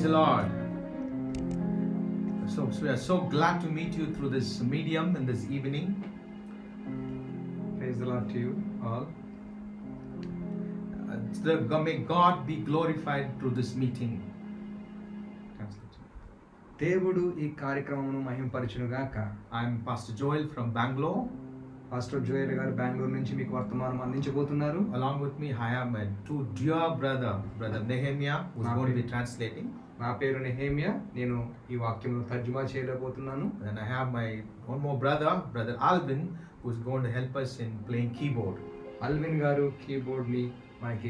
the Lord. So we are so glad to meet you through this medium in this evening. Praise the Lord to you all. May God be glorified through this meeting. దేవుడు ఈ కార్యక్రమమును మహిమపరచును గాక. I am Pastor Joel from Bangalore. Pastor Joel గారు బెంగళూరు నుంచి మీకు వర్తమానం అందించబోతున్నారు. Along with me, I have my two dear brother Nehemiah, who is going to be translating. నా పేరు నెహేమియా, నేను ఈ వాక్యమును తర్జుమా చేయబోతున్నాను. And I have my one more brother Alvin, who is going to help us in playing keyboard. Alvin గారు keyboard ని మనకి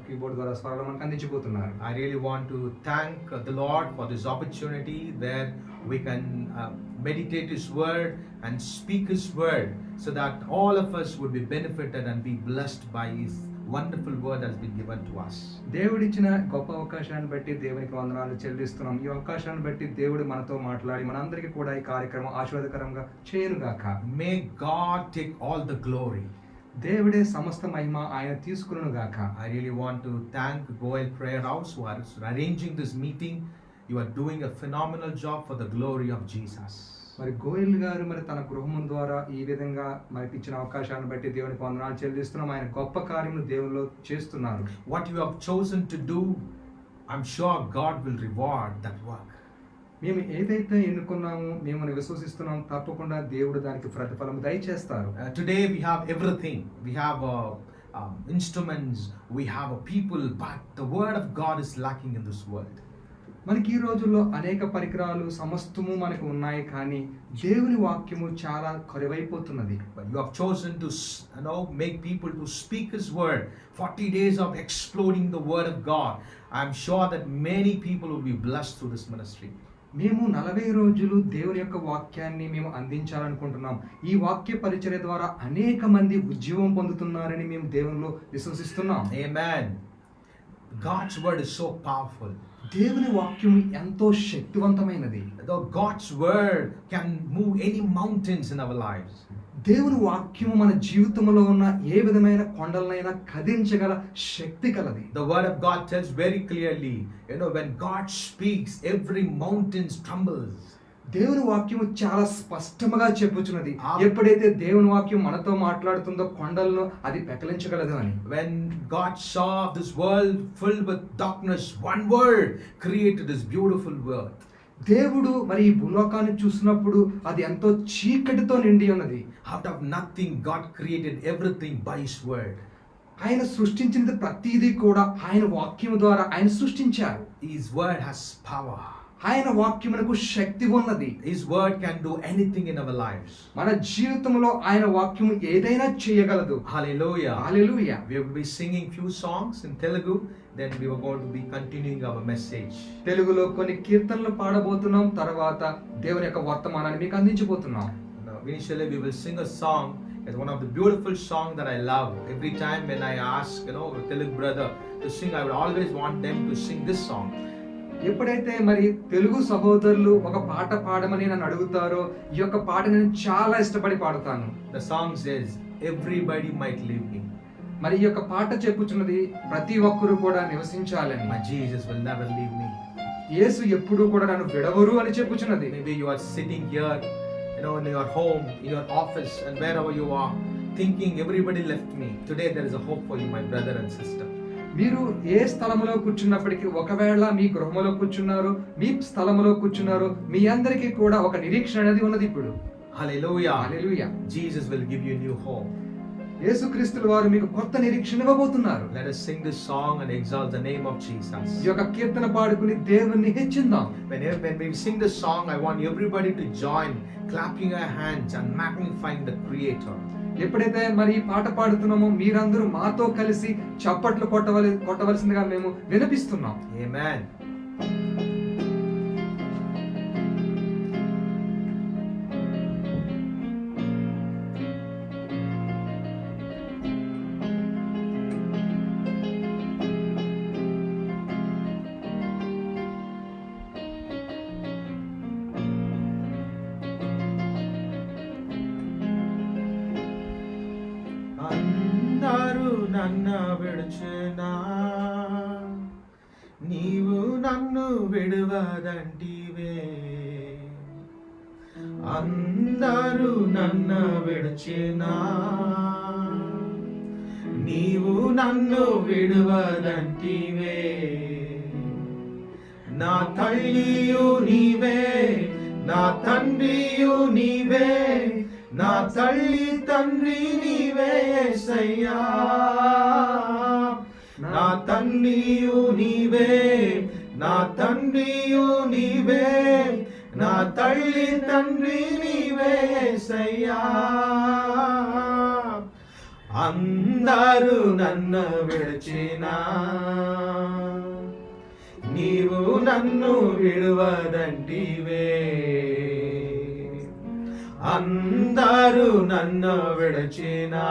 కీబోర్డ్ ద్వారా స్వరాలు మనకు అందించబోతున్నారు. I really want to thank the Lord for this opportunity where we can meditate His word and speak His word, so that all of us would be benefited and be blessed by His wonderful word that has been given to us. దేవుడిచ్చిన గొప్ప అవకాశాన్ని బట్టి దేవునికి వందనాలు చెల్లిస్తున్నాం. ఈ అవకాశాన్ని బట్టి దేవుడు మనతో మాట్లాడి మనందరికీ కూడా ఈ కార్యక్రమం ఆశీర్వాదకరంగా చేయనుగాక. May God take all the glory. దేవుడే సమస్త మహిమ ఆయన తీసుకును గాక. I really want to thank Goel Prayer House who are arranging this meeting. You are doing a phenomenal job for the glory of Jesus. మరి గోయల్ గారు మరి తన గృహము ద్వారా ఈ విధంగా మనకి ఇచ్చిన అవకాశాన్ని బట్టి దేవునికి వందనాలు చెల్లిస్తున్నాం. ఆయన గొప్ప కార్యములు దేవునిలో చేస్తున్నారు. What you have chosen to do, I'm sure God will reward that work. మేము ఏదైతే ఎన్నుకున్నామో మేము విశ్వసిస్తున్నాం, తప్పకుండా దేవుడు దానికి ప్రతిఫలం దయచేస్తారు. Today we have everything. We have instruments, we have people, but the word of God is lacking in this world. మనకి ఈ రోజుల్లో అనేక పరికరాలు సమస్తము మనకు ఉన్నాయి, కానీ దేవుని వాక్యము చాలా కరువైపోతున్నది. But you have chosen to make people to speak His word. 40 days of exploding the word of God. I'm sure that many people will be blessed through this ministry. మేము 40 రోజులు దేవుని యొక్క వాక్యాన్ని మేము అందించాలనుకుంటున్నాం. ఈ వాక్య పరిచర్య ద్వారా అనేక మంది ఉద్యోగం పొందుతున్నారని మేము దేవునిలో విశ్వసిస్తున్నాం. Amen. God's word is so powerful. దేవుని వాక్యం ఎంతో శక్తివంతమైనది. God's word can move any mountains in our lives. దేవుని వాక్యము మన జీవితంలో ఉన్న ఏ విధమైన కొండలనైనా కదిలించగల శక్తి కలది. The word of God tells very clearly, when God speaks, every mountain trembles. దేవుని వాక్యము చాలా స్పష్టంగా చెప్పుచున్నది. ఎప్పుడైతే దేవుని వాక్యం మనతో మాట్లాడుతుందో కొండలను అది పెకలించగలదు అని. When God saw this world filled with darkness, one word created this beautiful world. దేవుడు మరి ఈ భూలోకాన్ని చూసినప్పుడు అది ఎంతో చీకటితో నిండి ఉన్నది. Out of nothing God created everything by His word. ఆయన సృష్టించినది ప్రతిదీ కూడా ఆయన వాక్యం ద్వారా ఆయన సృష్టించారు. His word has power. ఆయన వాక్యమునకు శక్తి ఉన్నది. His word can do anything in our lives. మన జీవితంలో ఆయన వాక్యము ఏదైనా చేయగలదు. Hallelujah. Hallelujah. We will be singing few songs in Telugu, then we are going to be continuing our message. తెలుగులో కొన్ని కీర్తనలు పాడబోతున్నాం, తర్వాత దేవుని యొక్క వర్తమానాన్ని మీకు అందించబోతున్నాం. Initially we will sing a song. It's one of the beautiful songs that I love. Every time when I ask, a Telugu brother to sing, I would always want them to sing this song. ఎప్పుడైతే మరి తెలుగు సహోదరులు ఒక పాట పాడమని నన్ను అడుగుతారో, ఈ యొక్క పాట నేను చాలా ఇష్టపడి పాడుతాను. The song says, everybody might leave me. మరి ఈ యొక్క పాట చెప్పుచున్నది ప్రతి ఒక్కరు కూడా నివసించాలని. My Jesus will never leave me. యేసు ఎప్పుడూ కూడా నన్ను విడవరు అని చెప్పుచున్నది. Maybe you are sitting here, in your home, in your office, and wherever you are, thinking everybody left me. Today there is a hope for you, my brother and sister. మీరు ఏ స్థలములో కూర్చున్నప్పటికీ, ఒకవేళ మీ గృహములో కూర్చున్నారు, మీ స్థలములో కూర్చున్నారు, మీ అందరికీ కూడా ఒక నిరీక్షణ అనేది ఉన్నది ఇప్పుడు. Hallelujah. Hallelujah. Jesus will give you new hope. యేసుక్రీస్తుల వారు మీకు కొత్త నిరీక్షణ ఇవ్వబోతున్నారు. Let us sing this song and exalt the name of Jesus. ఈ యొక్క కీర్తన పాడుకుని దేవుణ్ణి హెచ్చిందాం. When we sing this song, I want everybody to join, clapping our hands and magnifying the Creator. ఎప్పుడైతే మరి ఈ పాట పాడుతున్నామో మీరందరూ మాతో కలిసి చప్పట్లు కొట్టవలసిందిగా మేము వినిపిస్తున్నాం. Amen. అందరూ నన్ను విడిచినా నీవు నన్ను విడువదంటివే, అందరూ నన్ను విడిచినా నీవు నన్ను విడువదంటివే. నా తల్లియు నీవే, నా తండ్రియు నీవే, నా తల్లి తండ్రి నీవే యేసయ్యా. నా తల్లియు నీవే, నా తండ్రియు నీవే, నా తల్లి తండ్రి నీవే యేసయ్యా. అందరూ నన్ను విడిచినా నీవు నన్ను విడువదంటివే, అందరూ నన్ను విడిచినా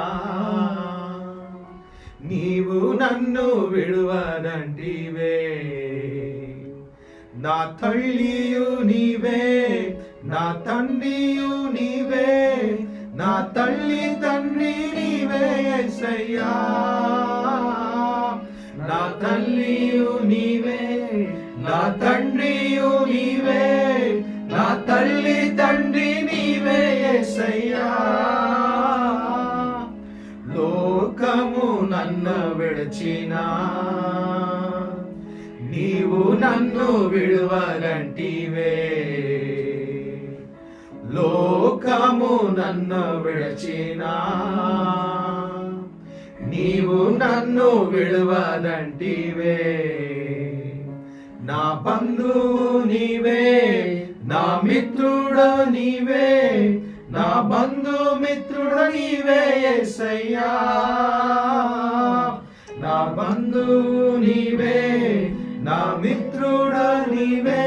నీవు నన్ను విడువదంటివే. నా తల్లియు నీవే, నా తండ్రియు నీవే, నా తల్లి తండ్రి నీవే యేసయ్యా. నా తల్లియు నీవే, నా తండ్రియు నీవే, నా తల్లి తండ్రి నీవే యేసయ్యా. లోకము నన్ను విడిచినా నీవు నన్ను విడువదంటివే, లోకము నన్ను విడిచినా నీవు నన్ను విడువదంటివే. నా బంధువు నీవే, నా మిత్రుడు నీవే, నా బంధుమిత్రుడు నీవే యేసయ్యా. నా బంధువు నీవే, నా మిత్రుడు నీవే,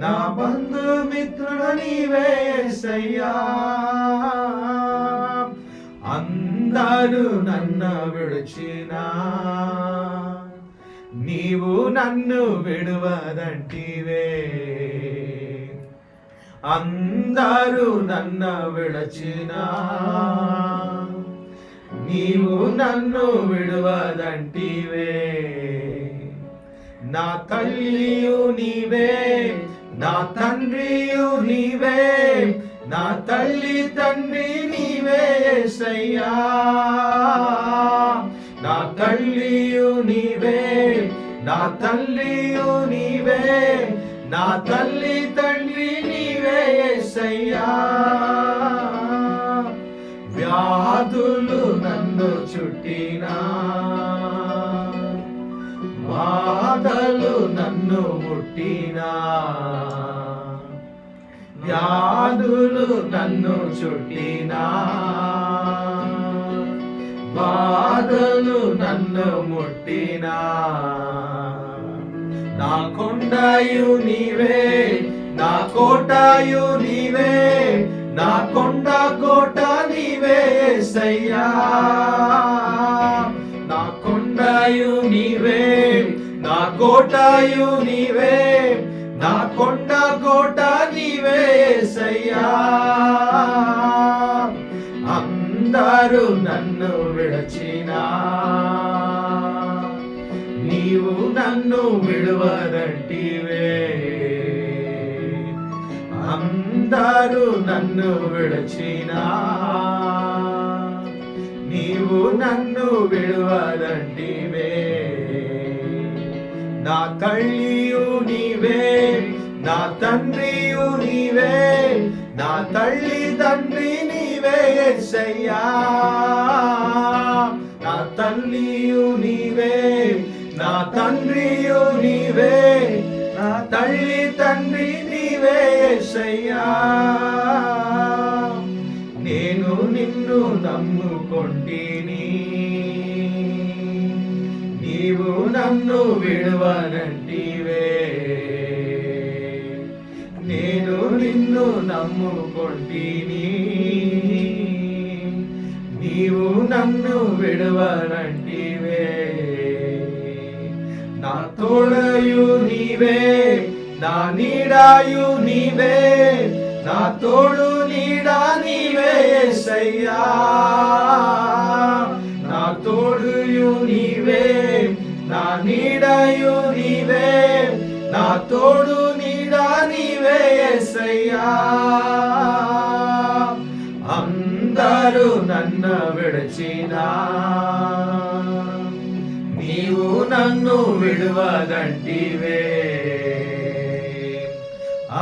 నా బంధుమిత్రుడు నీవే యేసయ్యా. అందరూ నన్ను విడిచినా నీవు నన్ను విడువదంటివే, అందరూ నన్ను విడిచినా నీవు నన్ను విడువదంటివే. నా తల్లియు నీవే, నా తండ్రియు నీవే, నా తల్లి తండ్రి నీవే యేసయ్యా. నా తల్లియు నీవే, నా తండ్రియు నీవే, నా తల్లి తండ్రి నీవే యేసయ్యా. వ్యాధులు నన్ను చుట్టినా, బాధలు నన్ను ముట్టినా, వ్యాధులు నన్ను చుట్టినా, బాధలు నన్ను ముట్టినా నా కొండయు నీవే, నా కోటయు నీవే, నా కొండ కోట నీవే యేసయ్యా. నా కొండయు నీవే, నా కోటయు నీవే, నా కొండ కోట నీవే యేసయ్యా. అందరూ నన్ను విడిచినా నీవు నన్ను విడువదంటివే, అందరూ నన్ను విడిచినా నీవు నన్ను విడువదంటివే. నా తల్లియు నీవే, నా తండ్రియు నీవే, నా తల్లి తండ్రి నీవే యేసయ్యా. నా తల్లియు నీవే, నా తండ్రియు నీవే, నా తల్లి తండ్రి నీవే యేసయ్యా. నేను నిన్ను నమ్ముకొంటిని, నీవు నన్ను విడువనంటివే. నేను నిన్ను నమ్ముకొంటిని, నీవు నన్ను విడువనంటివే. నా తోడయు నీవే, నా నీడాయు నీవే, నా తోడు నీడా నీవే యేసయ్యా. నా తోడుయు నీవే, నా నీడయు నీవే, తోడు నీడా నీవే యేసయ్యా. అందరూ నన్ను విడిచినా నీవు నన్ను విడువదంటివే.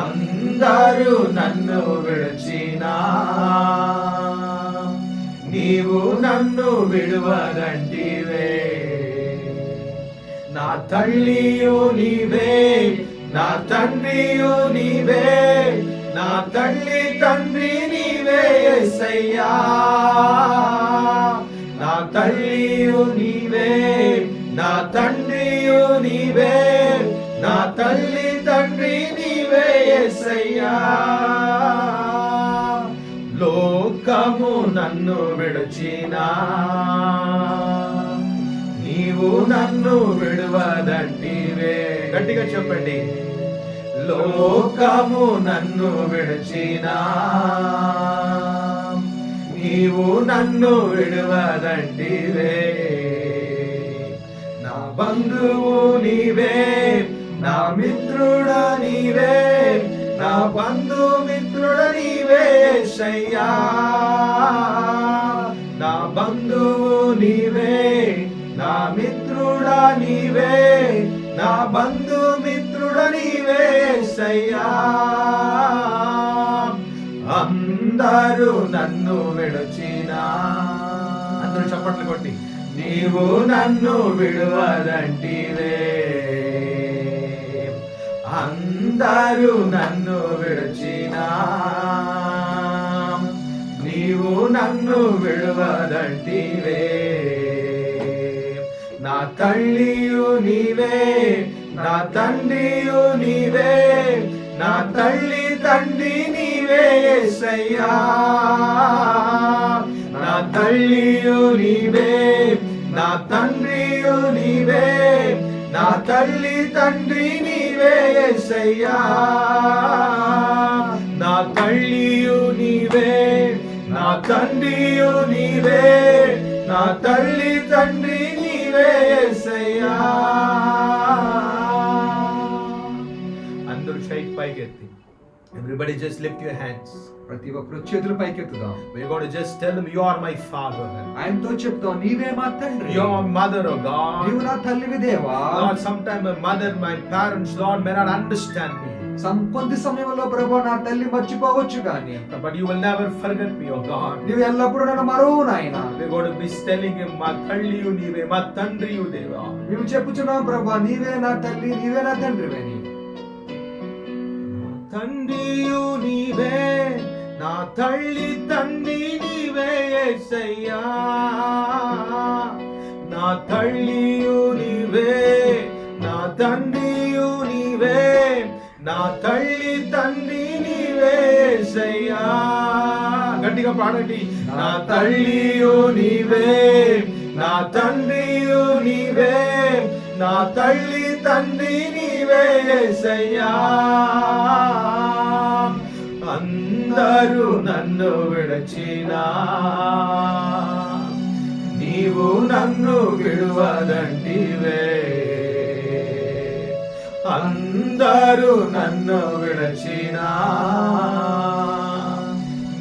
అందరూ నన్ను విడిచినా నీవు నన్ను విడువదంటివే. నా తల్లియు నీవే, నా తండ్రియు నీవే, నా తల్లి తండ్రి నీవే యేసయ్యా. నా తల్లియు నీవే, నా తండ్రియు నీవే, నా తల్లి తండ్రి నీవే యేసయ్యా. లోకము నన్ను విడిచినా నీవు నన్ను విడువదంటివే. గట్టిగా చెప్పండి. లోకము నన్ను విడిచినా నీవు నన్ను విడువదంటివే. నా బంధువు నీవే, నా మిత్రుడ నీవే, నా బంధుమిత్రుడ నీవే యేసయ్యా. నా బంధువు నీవే, నా మిత్రుడ నీవే, నా బంధుమిత్రుడ నీవే యేసయ్యా. అందరూ నన్ను విడిచినా, అందరూ చప్పట్లు కొట్టి, నీవు నన్ను విడువదంటివే. అందరూ నన్ను విడిచినా నీవు నన్ను విడువదంటివే. నా తల్లియు నీవే, నా తండ్రియు నీవే, నా తల్లి తండ్రి నీవే యేసయ్యా. నా తల్లియు నీవే, నా తండ్రియు నీవే, నా తల్లి తండ్రి నీవే యేసయ్యా. నా తల్లియు నీవే, నా తండ్రియు నీవే, నా తల్లి తండ్రి నీవే యేసయ్యా. అందరూ చేయి పైకెత్తి. Everybody just lift your hands. ప్రతి ఒక్కరు చేతులు పైకెత్తుదాం. We're going to just tell him, you are my father. ఆయనతో చెప్తాం, నీవే మా తండ్రి. You are my mother, oh God. నీవు నా తల్లివి దేవా. Lord, sometimes my mother, my parents, Lord, may not understand me. కొద్ది సమయంలో ప్రభు నా తల్లి మర్చిపోవచ్చు కానీ but you will never forget me, oh God. నీవు ఎల్లప్పుడూ నన్ను మరువు నాయనా. We're going to be telling him, మా తల్లియు నీవే, మా తండ్రియు దేవా. నీవు చెప్పుచున్నావు ప్రభు, నీవే నా తల్లి, నీవే నా తండ్రివని. తండ్రియు నీవే, నా తల్లి తండ్రి నీవే యేసయ్యా. నా తల్లియు నీవే, నా తండ్రియు నీవే, నా తల్లి తండ్రి నీవే యేసయ్యా. గట్టిగా పాడండి. నా తల్లియు నీవే, నా తండ్రియు నీవే, నా తల్లి తండ్రి నీవే యేసయ్యా. అందరూ నన్ను విడిచినా నీవు నన్ను విడువదంటివే. అందరూ నన్ను విడిచినా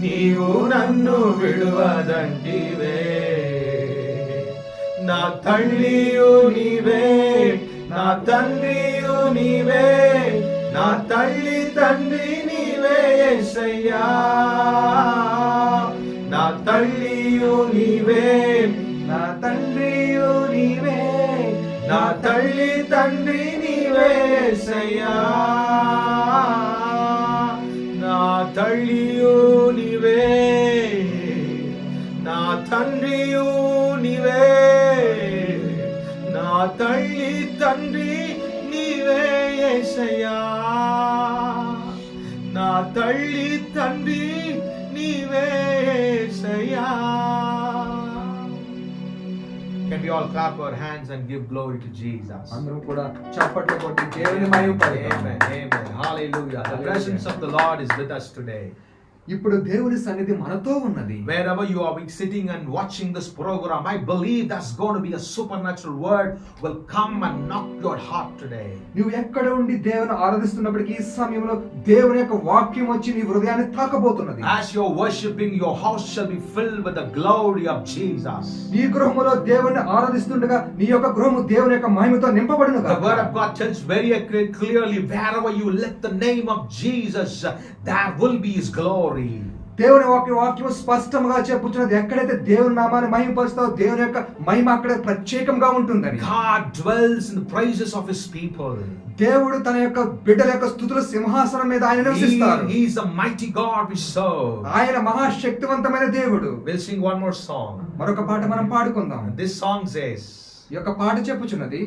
నీవు నన్ను విడువదంటివే. నా తల్లియు నీవే, నా తండ్రియు నీవే, నా తల్లి తండ్రి నీవే యేసయ్యా. నా తల్లియు నీవే, నా తండ్రియు నీవే, నా తల్లి తండ్రి నీవే యేసయ్యా. నా తల్లియు నీవే, నా తండ్రియు నీవే, నా తల్లి తండ్రి నీవే యేసయ్యా. నా తల్లి తండ్రి నీవే యేసయ్యా. Can we all clap our hands and give glory to Jesus? అందరూ కూడా చప్పట్లు కొట్టి దేవుని మహిమపడదాం. Amen. Amen. Hallelujah. The presence of the Lord is with us today. ఇప్పుడు దేవుని సన్నిధి మనతో ఉన్నది. Wherever you are sitting and watching this program, I believe that's going to be a supernatural word will come and knock your heart today. నువ్వు ఎక్కడ ఉండి దేవుని ఆరాధిస్తున్నప్పటికీ ఈ సమయంలో దేవుని యొక్క వాక్యం వచ్చి నీ హృదయాన్ని తాకబోతున్నది. As you're worshiping, your house shall be filled with the glory of Jesus. నీ గృహములో దేవుని ఆరాధిస్తుండగా నీ యొక్క గృహము దేవుని యొక్క మహిమతో నింపబడును గాక. The word of God tells very clearly, wherever you lift the name of Jesus, there will be his glory. దేవుని వాక్యం స్పష్టంగా చెప్పుచున్నది, ఎక్కడైతే దేవుని నామాన్ని మహిమపరుస్తావో దేవుని యొక్క మహిమ అక్కడ ప్రత్యేకంగా ఉంటుందని. God dwells in the praises of his people. దేవుడు తన యొక్క బిడ్డల యొక్క స్తుతుల సింహాసనం మీద ఆయన నివసిస్తారు. He is a mighty God we serve. ఆయన మహాశక్తివంతమైన దేవుడు. We'll sing one more song. మరొక పాట మనం పాడుకుందాం. This song says, ఈ యొక్క పాట చెప్పుచున్నది,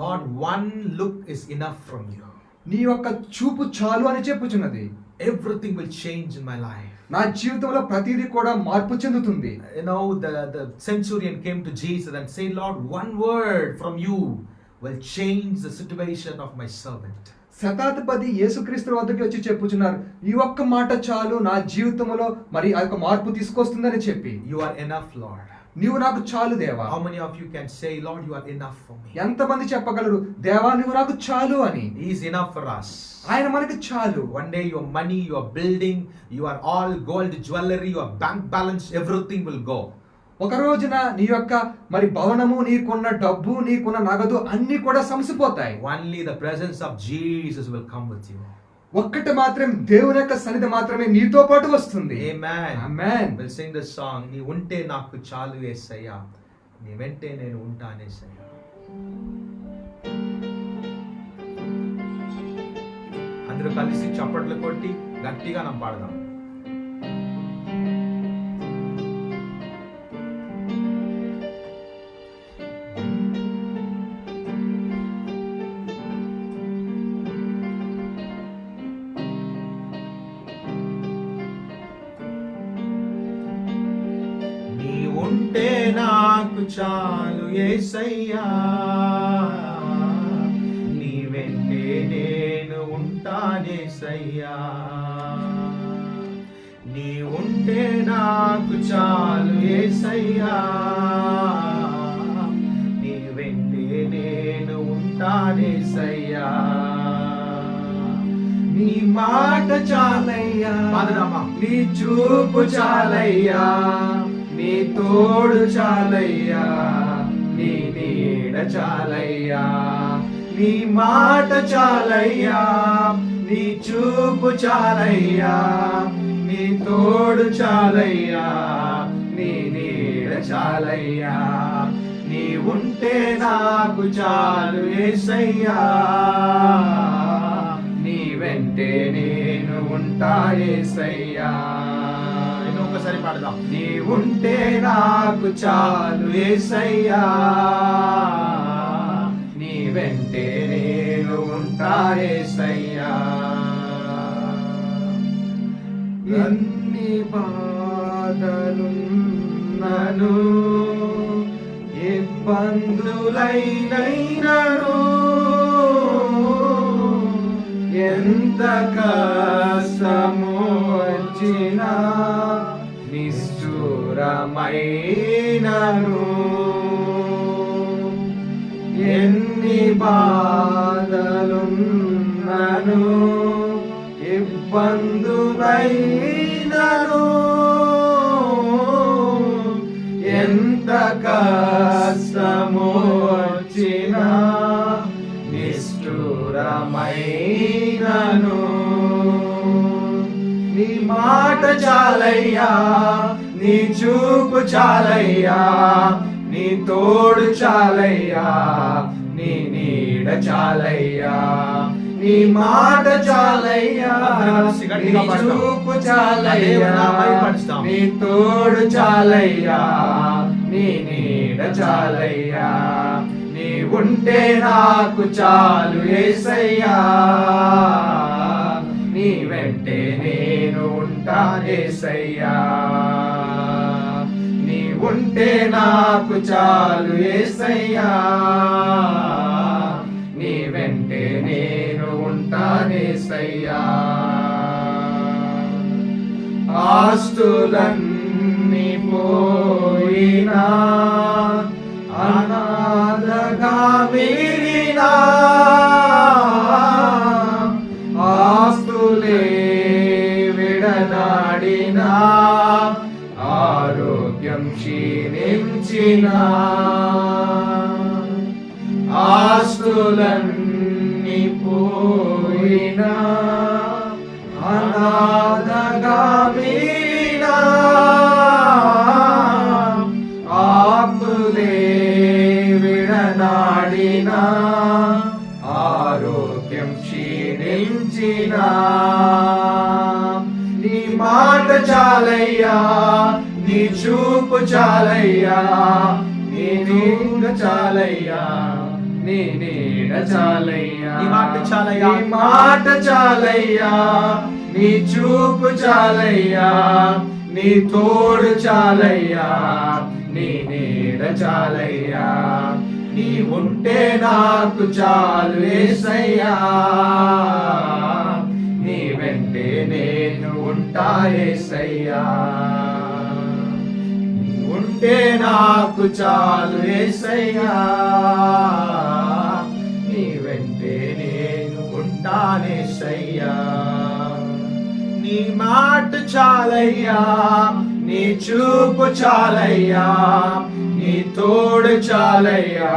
Lord, one look is enough from you. నీ యొక్క చూపు చాలు అని చెప్పుచున్నది. Everything will change in my life. నా జీవితంలో ప్రతిదీ కూడా మార్పు చెందుతుంది. You know, the centurion came to Jesus and said, Lord, one word from you will change the situation of my servant. శతాధిపతి యేసుక్రీస్తు వద్దకు వచ్చి చెప్పుచున్నారు, ఈ ఒక్క మాట చాలు నా జీవితంలో మరి ఆ యొక్క మార్పు తీసుకొస్తుందని చెప్పి. You are enough, Lord. నీవు నాకు చాలు దేవా. How many of you can say, Lord, you are enough for me? ఎంతమంది చెప్పగలరు, దేవా నువ్వు నాకు చాలు అని? He is enough for us. ఆయన మనకి చాలు. One day your money, your building, your all gold jewelry, your bank balance, everything will go. ఒక రోజున నీ యొక్క మరి భవనము, నీకున్న డబ్బు, నీకున్న నగదు అన్ని కూడా సమసిపోతాయి. Only the presence of Jesus will come with you. ఒక్కటి మాత్రం దేవుని యొక్క సన్నిధి మాత్రమే నీతో పాటు వస్తుంది. Amen. Amen. We'll sing this song. నీ ఉంటే నాకు చాలు యేసయ్యా, నీ వెంటే నేను ఉంటాను యేసయ్యా. అందరూ కలిసి చప్పట్లు కొట్టి గట్టిగా మనం పాడదాం. ఉంటే నాకు చాలు యేసయ్యా, నీ వెంటే నేను ఉంటానేసయ్యా. నీ ఉంటే నాకు చాలు యేసయ్యా, నీ వెంటే నేను ఉంటానేసయ్యా. నీ మాట చాలయ్యా, నీ చూపు చాలయ్యా, నీ తోడు చాలయ్యా, నీ నీడ చాలయ్యా. నీ మాట చాలయ్యా, నీ చూపు చాలయ్యా, నీ తోడు చాలయ్యా, నీ నీడ చాలయ్యా. నీ ఉంటే నాకు చాలు యేసయ్యా, నీ వెంటే నేను ఉంటా యేసయ్యా. ఒకసారి పాడదాం. నీ ఉంటే నాకు చాలు యేసయ్యా, నీ వెంటే నేను ఉంటా యేసయ్యా. ఎన్ని బాధలున్నను, ఇబ్బందులైనను, ఎంత కష్టము వచ్చినా నిష్ఠురమైనను, ఎన్ని బాధలున్నను, ఇబ్బందులైనను, ఎంత కష్టము వచ్చినా నిష్ఠురమైనను. నీ మాట చాలయ్యా, నీ చూపు చాలయ్యా, నీ తోడు చాలయ్యా, నీ నీడ చాలయ్యా. నీ మాట చాలయ్యా, నీ చూపు చాలయ్యా, నీ తోడు చాలయ్యా, నీ నీడ చాలయ్యా. నీ ఉంటే నాకు చాలు యేసయ్యా, నీ వెంటే నేను ఉంటా యేసయ్యా. నీ ఉంటే నాకు చాలు యేసయ్యా, నీ వెంటే నేను ఉంటా యేసయ్యా. ఆస్తులన్నీ పోయినా అనాథగా మిగిలినా ఆస్తులే విడనాడినా ఆరోగ్యం క్షీణించినా ఆస్తులన్నీ పోయినా అనాథగా మిగిలినా ఆప్తులే విడనాడినా ఆరోగ్యం క్షీణించినా నీ మాట చాలయ్యా నీ చూపు చాలయ్యా నీ నీడ చాలయ్యా నీ నీడ చాలయ్యా నీ మాట చాలయ్యా నీ మాట చాలయ్యా నీ చూపు చాలయ్యా నీ తోడు చాలయ్యా నీ నీడ చాలయ్యా నీ ఉంటే నాకు చాలు యేసయ్యా నీ వెంటే నేను ఉంటా యేసయ్యా నీ ఉంటే నాకు చాలు యేసయ్యా నీ వెంటే నేను ఉంటానేసయ్యా నీ మాట చాలయ్యా నీ చూపు చాలయ్యా నీ తోడు చాలయ్యా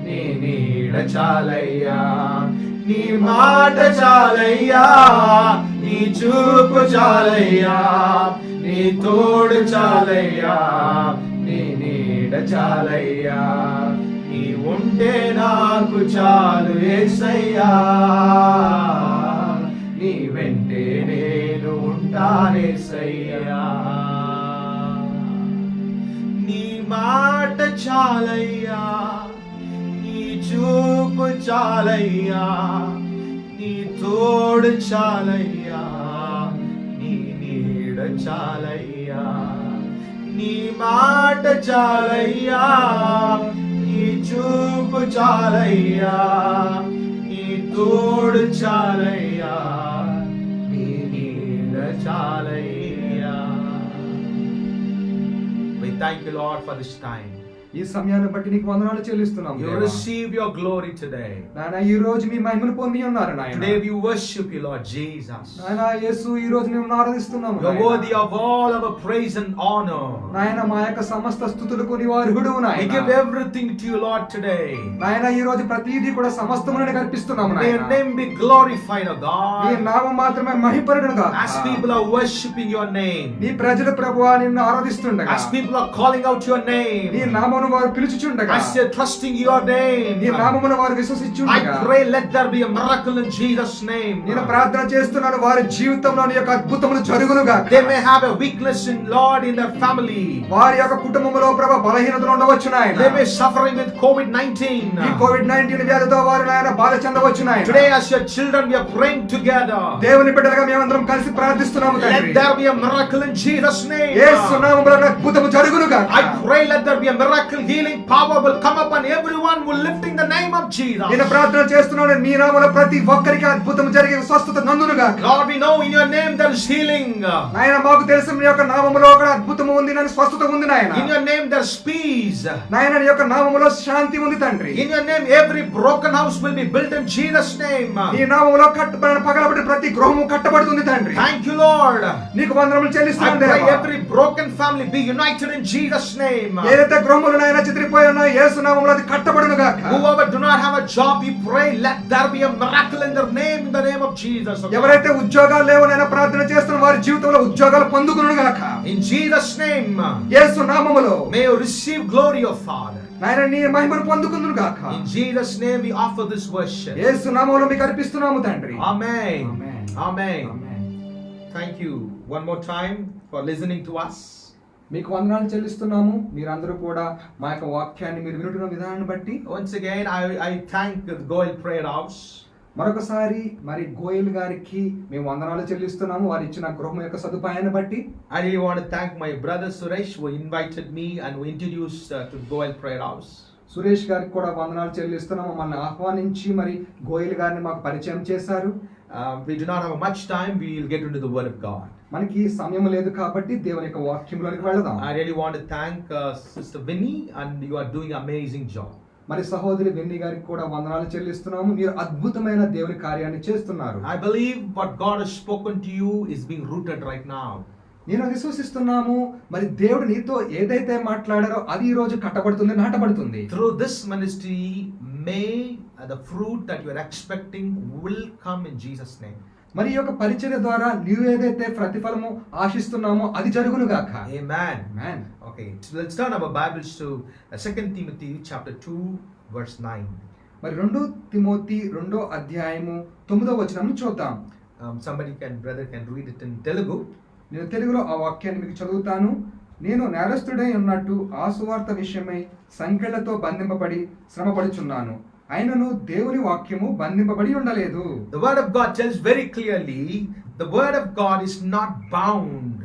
నీ నీడ చాలయ్యా నీ మాట చాలయ్యా నీ చూపు చాలయ్యా నీ తోడు చాలయ్యా నీ నీడ చాలయ్యా నీ ఉంటే నాకు చాలు యేసయ్యా నీ వెంటే నేను ఉంటానేసయ్యా నీ మాట చాలయ్యా నీ చూపు చాలయ్యా నీ తోడు చాలయ్యా నీ నీడ చాలయ్యా నీ మాట చాలయ్యా నీ చూపు చాలయ్యా నీ తోడు చాలయ్యా నీ నీడ చాలయ్యా. We thank you, Lord, for this time. ఈ సమయాన్ని బట్టి నీకు వందనాలు చెల్లిస్తున్నాం. You receive your glory today. నాయనా ఈ రోజు మీ మహిమను పొంది ఉన్నారు నాయనా. Today we worship you, Lord Jesus. నాయనా యేసు ఈ రోజు మేము ఆరాధిస్తున్నాము. You are worthy of all our praise and honor. నాయనా మా యొక్క సమస్త స్తుతులకు నీవు అర్హుడువు We నాయనా. give everything to you, Lord, today. నాయనా ఈ రోజు ప్రతిదీ కూడా సమస్తమును నీకు అర్పిస్తున్నాము May your నాయనా. name be glorified, O నీ God. నామం మాత్రమే మహిమపరడునుగా. As people are worshiping your name, నీ ప్రజలు ప్రభువా నిన్ను ఆరాధిస్తుండగా, as people are calling out your నీ name, నామమును వారు పిలుచుచుండగా, as they're trusting your నీ name, నామమును వారు I విశ్వసించుండగా, pray let there be a miracle in Jesus' name. నేను ప్రార్థన చేస్తున్నాను వారి జీవితంలో నీ యొక్క అద్భుతములు జరుగునుగా. They may have a weakness in Lord in their family. వారి యొక్క కుటుంబములో ప్రభు బలహీనతలు ఉండవచ్చు నాయన. They may suffering with COVID-19. ఈ కోవిడ్-19 వ్యాధితో వారు నాయన బాధ చెందవచ్చు నాయన. Today as your children we are praying together. దేవుని బిడ్డలుగా మేమందరం కలిసి ప్రార్థిస్తున్నాము Let తండ్రి. there be a miracle in Jesus' name. యేసు నామములో అద్భుతము జరుగునుగా. I pray let there be a miracle, healing power will come upon everyone who lifting the name of Jesus. నేను ప్రార్థన చేస్తున్నాను నీ నామములో ప్రతి ఒక్కరికి అద్భుతం జరిగే స్వస్థత నందునుగా. Lord, we know in your name there is healing. నాయన మాకు తెలుసు నీ యొక్క నామములో ఒక అద్భుతము ఉంది నాయన, స్వస్థత ఉంది నాయన. In your name there is peace. నాయన నీ యొక్క నామములో శాంతి ఉంది తండ్రి. In your name every broken house will be built in Jesus' name. నీ నామములో పగలబడిన ప్రతి గృహము కట్టబడుతుంది తండ్రి. Thank you, Lord. నీకు వందనములు I చెల్లిస్తున్నాను pray దేవా. every broken family be united in Jesus' name. ఏదైతే గృహములు నాయన చిత్రిపోయి ఉన్నాయో యేసు నామములో అది కట్టబడును గాక. Whoever do not have a job, we pray let there be a miracle in their name, in the name of Jesus. ఎవరైతే ఉద్యోగాలు లేవనైనా ప్రార్థన చేస్తున్న వారి జీవితంలో ఉద్యోగాలు పొందుకును గాక. In Jesus' name, యేసు నామములో may you receive glory, O Father. నాయన నీ మహిమను పొందుకుందును గాక. In Jesus' name we offer this worship. యేసు నామములో మీకు అర్పిస్తున్నాము తండ్రి. Amen. Amen. Amen. Amen. Thank you one more time for listening to us. మీకు వందనాలు చెల్లిస్తున్నాము. మీరందరూ కూడా మా యొక్క వాక్యాన్ని మీరు వినుతున్న విధానాన్ని బట్టి Once again, I thank the Goel Prayer House. మరొకసారి మరి గోయల్ గారికి మేము వందనాలు చెల్లిస్తున్నాము వారు ఇచ్చిన గృహం యొక్క సదుపాయాన్ని బట్టి. I really want to thank my brother Suresh who invited me and who introduced to Goel Prayer House. Suresh గారికి కూడా వందనాలు చెల్లిస్తున్నాము. మమ్మల్ని ఆహ్వానించి మరి గోయల్ గారిని మాకు పరిచయం చేశారు. We do not have much time. We will get into the Word of God. మనకి సమయం లేదు కాబట్టి దేవుని యొక్క వాక్యంలోనికి వెళదాం. I really want to thank Sister Winnie, and you are doing an amazing job. మరి సహోదరి వెన్ని గారికి కూడా వందనాలు చెల్లిస్తున్నాము. మీరు అద్భుతమైన దేవుని కార్యాన్ని చేస్తున్నారు. I believe what God has spoken to you is being rooted right now. నేను విశ్వసిస్తున్నాము, మరి దేవుడు నీతో ఏదైతే మాట్లాడారో అది ఈ రోజు కట్టబడుతుంది, నాటబడుతుంది. Through this ministry, may the fruit that you are expecting will come in Jesus' name. మరి ఈ యొక్క పరిచర్య ద్వారా నీవు ఏదైతే ప్రతిఫలము ఆశిస్తున్నామో అది జరుగును గాక. Amen. Amen. Okay, so let's turn our Bibles to 2 Timothy chapter 2 verse 9. మరి 2 తిమోతి 2వ అధ్యాయము 9వ వచనం చూద్దాం. Brother can read it in Telugu. నేను తెలుగులో ఆ వాక్యాన్ని మీకు చదువుతాను. నేను నేరస్తుడై ఉన్నట్టు ఆ సువార్త విషయమై సంకెళ్లతో బంధింపబడి శ్రమపడుచున్నాను, అయినను దేవుని వాక్యము బంధింపబడి ఉండలేదు. The word of God tells very clearly, the word of God is not bound.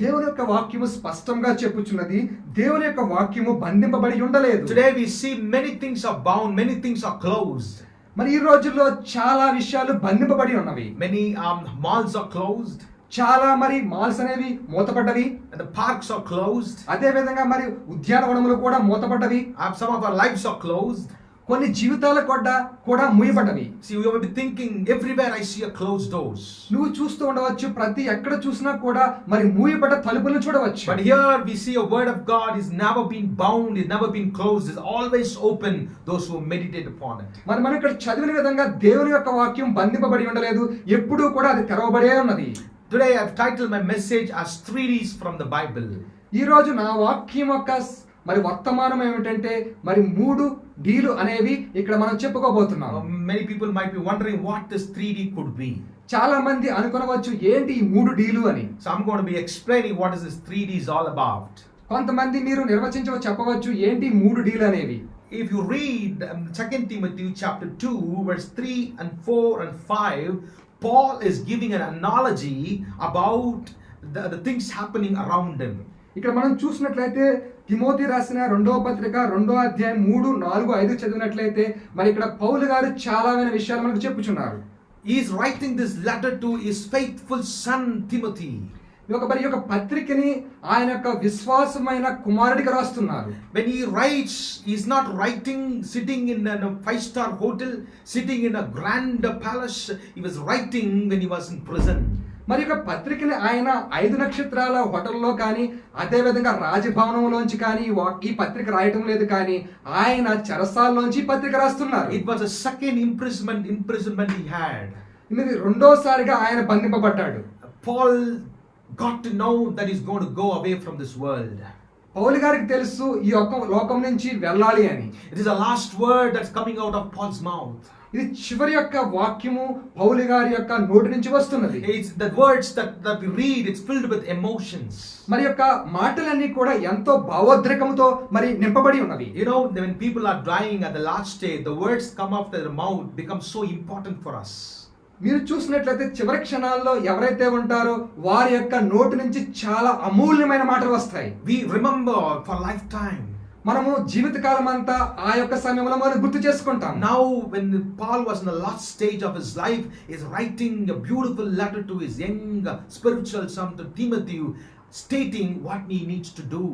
దేవుని యొక్క వాక్యము స్పష్టంగా చెప్పుచున్నది, దేవుని యొక్క వాక్యము బంధింపబడి ఉండలేదు. Today we see many things are bound, many things are closed. మరి ఈ రోజుల్లో చాలా విషయాలు బంధింపబడి ఉన్నవి. Many malls are closed. చాలా మరి మాల్స్ అనేవి మూతపడ్డవి. And the parks are closed. అదే విధంగా మరి ఉద్యానవనములు కూడా మూతపడ్డవి. Some of our lives are closed. కొన్ని జీవితాల కూడా మూయబడ్డవి. See, we will be thinking everywhere I see a closed doors. నువ్వు చూస్తూ ఉండవచ్చు, ప్రతి ఎక్కడ చూసినా కూడా మరి మూయబడ్డ తలుపులను చూడవచ్చు. But here we see a word of God is never been bound, is never been closed, is always open, those who meditate upon it. మరి మనం ఇక్కడ చదివిన విధంగా దేవుని యొక్క వాక్యం బంధింపబడి ఉండలేదు, ఎప్పుడూ కూడా అది తెరవబడే ఉన్నది. Today I have titled my message as 3Ds from the Bible. ఈ రోజు నా వాక్యం యొక్క మరి వర్తమానం ఏమిటంటే మరి 3 డీలు అనేవి ఇక్కడ మనం చెప్పుకోబోతున్నాం. Many people might be wondering what this 3D could be. చాలా మంది అనుకొనవచ్చు ఏంటి ఈ 3 డీలు అని. So I'm going to be explaining what is this 3D is all about. కొంతమంది మీరు చెప్పవచ్చు ఏంటి 3 డీలు అనేవి. If you read 2 Timothy chapter 2 verse 3 and 4 and 5, Paul is giving an analogy about the things happening around him. ఇక్కడ మనం చూసినట్లయితే Timothy రాసిన 2వ పత్రిక 2వ అధ్యాయం 3, 4, 5 చదివినట్లయితే మరి ఇక్కడ పౌలు గారు చాలామైన విషయాలు మనకు చెప్పుచున్నారు. He is writing this letter to his faithful son Timothy. మరి యొక్క పత్రికని ఆయన యొక్క విశ్వాసమైన కుమారుడికి రాస్తున్నారు. When he writes, he is not writing sitting in a 5-star hotel, sitting in a grand palace. He was writing when he was in prison. మరి యొక్క పత్రికని ఆయన 5 నక్షత్రాల హోటల్లో కానీ అదే విధంగా రాజభవనంలోంచి కానీ ఈ పత్రిక రాయటం లేదు, కానీ ఆయన చెరసాలలోంచి పత్రిక రాస్తున్నారు. It was a second imprisonment he had. ఇది రెండోసారిగా ఆయన బంధింపబడ్డాడు. Paul got to know that he's going to go away from this world. పౌలు గారికి తెలుసు ఈ లోకం నుంచి వెళ్ళాలి అని. It is the last word that's coming out of Paul's mouth. ఇది చివరి యొక్క వాక్యము పౌలు గారి యొక్క నోటి నుంచి వస్తున్నది. It's the words that we read, it's filled with emotions. మరి యొక్క మాటలన్నీ కూడా ఎంతో భావోద్రేకంతో మరి నింపబడి ఉన్నవి. You know, when people are dying at the last stage, the words come out of their mouth become so important for us. మీరు చూసినట్లయితే చివరి క్షణాల్లో ఎవరైతే ఉంటారో వారి యొక్క నోటి నుంచి చాలా అమూల్యమైన మాటలు వస్తాయి. We remember for lifetime. మనము జీవితకాలం అంతా ఆ యొక్క సమయంలో మనం గుర్తు చేసుకుంటాం. Now when Paul was in the last stage of his life, he is writing a beautiful letter to his young spiritual son to Timothy, stating what he needs to do.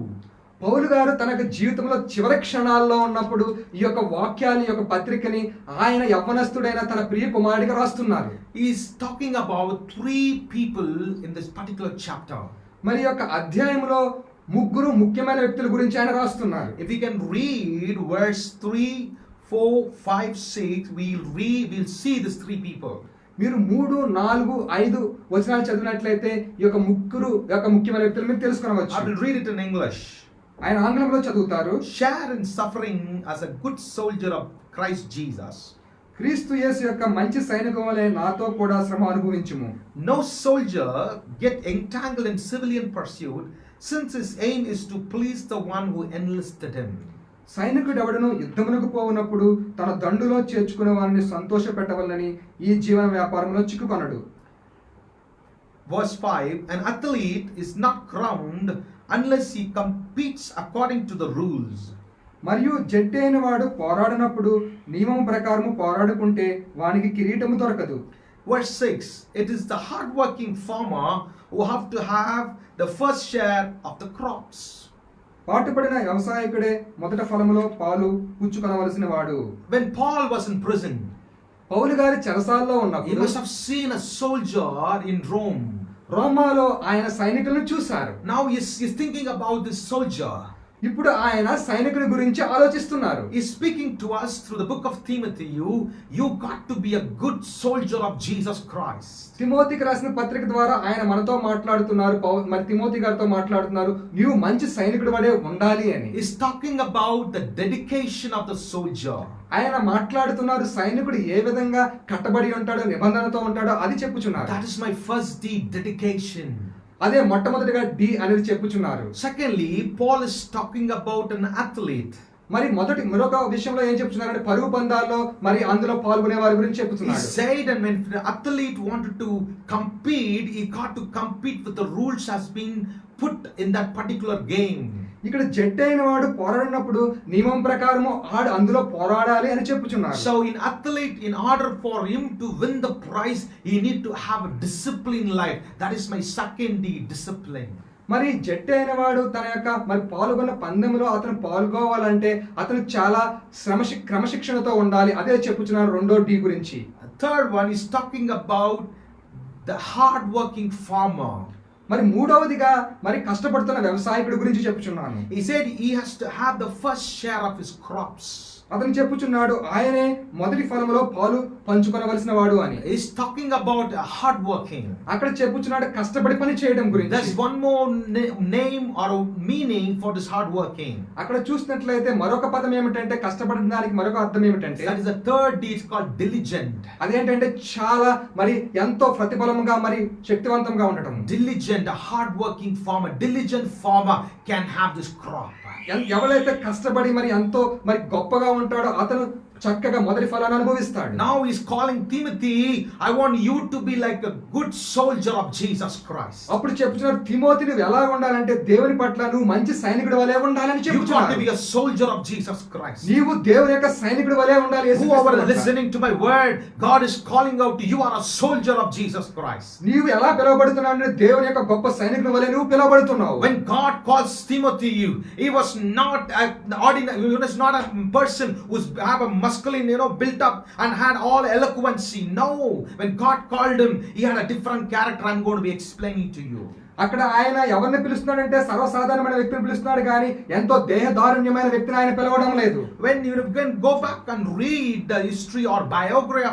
పౌలు గారు తన జీవితంలో చివరి క్షణాల్లో ఉన్నప్పుడు ఈ యొక్క వాక్యాన్ని, ఈ యొక్క పత్రికని ఆయన యవ్వనస్తుడైన తన ప్రియ కుమారుడికి రాస్తున్నారు. He is talking about 3 people in this particular chapter. మరి యొక్క అధ్యాయంలో 3 ముఖ్యమైన వ్యక్తుల గురించి ఆయన రాస్తున్నారు. If we can read verse 3, 4, 5, 6, we'll see these 3 people. మీరు 3, 4, 5 వచనాలు చదివినట్లయితే ఈ యొక్క ముఖ్యమైన వ్యక్తులు మీరు తెలుసుకోవచ్చు. I will read it in English. ఆయన ఆంగ్లంలో చదువుతారు. Share in suffering as a good soldier of Christ Jesus. క్రీస్తు యేసు యొక్క మంచి సైనికులే నాతో కూడా శ్రమ అనుభవించుము. No soldier get entangled in civilian pursuit, since his aim is to please the one who enlisted him. సైనికుడెవడను యుద్ధమునకు పోవునప్పుడు తన దండులో చేర్చుకునే వారిని సంతోషపెట్టవలనని ఈ జీవన వ్యాపారంలో చిక్కుకొనడు. Verse 5, an athlete is not crowned unless he competes according to the rules. మరియు జట్టు అయిన వాడు పోరాడినప్పుడు నియమం ప్రకారము పోరాడుకుంటే వానికి కిరీటము దొరకదు. Verse 6, it is the hard-working farmer who have to have the first share of the crops. పాటుపడిన వ్యవసాయకుడే మొదట ఫలములో పాలు పుచ్చుకొనవలసిన వాడు. When Paul was in prison, పౌలు గారి చెరసాల్లో he ఉన్నప్పుడు must have seen a soldier in Rome. రోమాలో ఆయన సైనికులను చూశారు. Now he's thinking about this soldier. ఇప్పుడు ఆయన సైనికుని గురించి ఆలోచిస్తున్నారు. He's speaking to us through the book of Timothy. You got to be a good soldier of Jesus Christ. తిమోతికి రాసిన పత్రిక ద్వారా ఆయన మనతో మాట్లాడుతున్నారు. మరి తిమోతి గారితో మాట్లాడుతున్నారు, నీవు మంచి సైనికుడు వలె ఉండాలి అని. He's talking about the dedication of the soldier. ఆయన మాట్లాడుతున్నారు సైనికుడు ఏ విధంగా కట్టబడి ఉంటాడో, నిబంధనతో ఉంటాడో అది చెప్పుచున్నారు. That is my first D, dedication. అదే మొట్టమొదటిగా డి అనేది చెప్పుచున్నారు. Secondly, Paul is talking about an athlete. మరి మరొక విషయంలో ఏం చెప్తున్నారంటే పరుగు పందాల్లో మరి అందులో పాల్గొనే వారి గురించి He చెప్తున్నాడు. said, and when the athlete wanted to compete, he got to compete with the rules has been put in that particular game. ఇక్కడ జట్టు అయిన వాడు పోరాడినప్పుడు నియమం ప్రకారము అందులో పోరాడాలి అని చెప్పుచున్నారు. So in athlete, in order for him to win the prize, he need to have a disciplined life. That is my second D, discipline. మరి జట్టు అయిన వాడు తన యొక్క మరి పాల్గొన్న పందెంలో అతను పాల్గొవాలంటే అతను చాలా క్రమశిక్షణతో ఉండాలి. అదే చెప్పుచున్నారు రెండో డి గురించి. Third one is talking about the hard working farmer. మరి మూడవదిగా మరి కష్టపడుతున్న వ్యవసాయకుడి గురించి చెప్పుచున్నాను. He said he has to have the first share of his crops. అతను చెప్పుచున్నాడు ఆయనే మొదటి ఫలములో పాలు పంచుకొనవలసిన వాడు అని. He's talking about hard working. అక్కడ చెప్పుచున్నాడు కష్టపడి పని చేయడం గురించి. There's one more name or meaning for this hard working. అక్కడ చూసినట్లయితే మరొక పదం ఏమిటంటే కష్టపడడానికి మరొక అర్థం ఏమిటంటే That is the third D, is called diligent. అదేంటంటే చాలా మరి ఎంతో ప్రతిఫలముగా మరి శక్తివంతంగా ఉండటం. Diligent, a hard working farmer, diligent farmer can have this crop. ఎవరైతే కష్టపడి మరి ఎంతో మరి గొప్పగా ఉంటాడో అతను చక్కగా మొదటి ఫలాన్ని అనుభవిస్తాడు. Now he's calling Timothy, I want you to be like a good soldier of Jesus Christ. అప్పుడు చెప్తున్నారు తిమోతి నువ్వు ఎలా ఉండాలంటే దేవుని పట్ల నువ్వు మంచి సైనికుడి వలె ఉండాలని You got to చెప్తున్నారు. be a soldier of Jesus Christ. నీవు దేవుని యొక్క సైనికుడి వలె ఉండాలి. Whoever is listening to my word, God is calling out to you are a soldier of Jesus Christ. నీవు ఎలా పిలువబడుతున్నావు అంటే దేవుని యొక్క గొప్ప సైనికుడి వలె నువ్వు పిలువబడుతున్నావు. When God calls Timothy, he was not an ordinary, he was not a person who's have a masculine, built up and had all eloquency. No, when God called him, he had a different character. I'm going to be explaining to you. అక్కడ ఆయన ఎవరిని పిలుస్తున్నాడంటే సర్వసాధారణమైన వ్యక్తిని పిలుస్తున్నాడు కానీ ఎంతో దేహదారుణ్యమైన వ్యక్తిని ఆయన పిలవడం లేదు. When you can go back and read the history or biography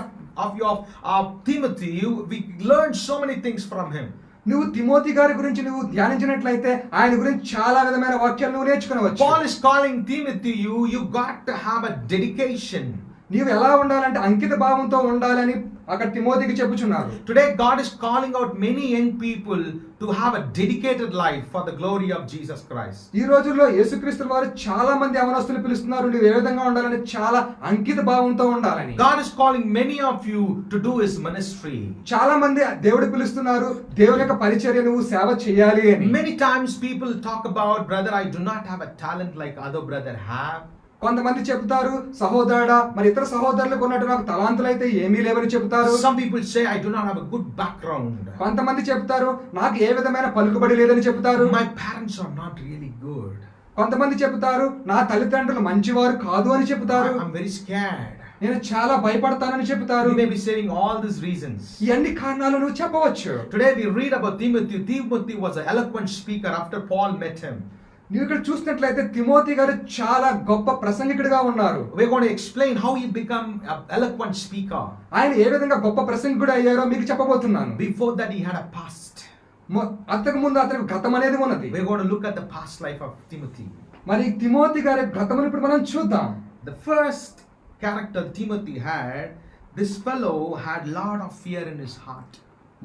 of Timothy, we learn so many things from him. నువ్వు తిమోతి గారి గురించి నువ్వు ధ్యానించినట్లయితే ఆయన గురించి చాలా విధమైన వాక్యాలు నువ్వు నేర్చుకోవచ్చు. Paul is calling Timothy, you got to have a dedication. నీవు ఎలా ఉండాలంటే అంకిత భావంతో ఉండాలని అక్కడ తిమోతికి చెప్పుచున్నారు. Today God is calling out many young people to have a dedicated life for the glory of Jesus Christ. ఈ రోజుల్లో యేసుక్రీస్తు వారు చాలా మంది యవనస్తులు పిలుస్తున్నారు నువ్వు ఏ విధంగా ఉండాలంటే చాలా అంకిత భావంతో ఉండాలని. God is calling many of you to do his ministry. చాలా మంది దేవుడు పిలుస్తున్నారు దేవుని యొక్క పరిచర్య నువ్వు సేవ చేయాలి అని. Many times people talk about, brother, I do not have a talent like other brother have. కొంతమంది చెప్తారు సహోదరుడా మరి ఇతర సహోదరులకు ఉన్నట్టు నాకు తలాంతులు అయితే ఏమీ లేవని చెప్తారు. Some people say I do not have a good background. కొంతమంది చెప్తారు నాకు ఏ విధమైన పలుకుబడి లేదని చెప్తారు. My parents are not really good. కొంతమంది చెప్తారు నా తల్లిదండ్రులు మంచివారు కాదు అని చెప్తారు. I'm very scared. నేను చాలా భయపడతానని చెప్తారు. You may be saying all these reasons. ఈ అన్ని కారణాలు నువ్వు చెప్పవచ్చు. Today we read about Timothy. Timothy was an eloquent speaker after Paul met him. నువ్వు ఇక్కడ చూసినట్లయితే తిమోతి గారు చాలా గొప్ప ప్రసంగికుడిగా ఉన్నారు. We're going to explain how he became an eloquent speaker. ఆయన ఏ విధంగా గొప్ప ప్రసంగికుడు అయ్యారో మీకు చెప్పబోతున్నాను. Before that he had a past. అంతకు ముందు అతనికి గతం అనేది ఉన్నది. We're going to look at the past life of Timothy. మరి తిమోతి గారి గతమును ఇప్పుడు మనం చూద్దాం. The first character Timothy had, this fellow had lot of fear in his heart.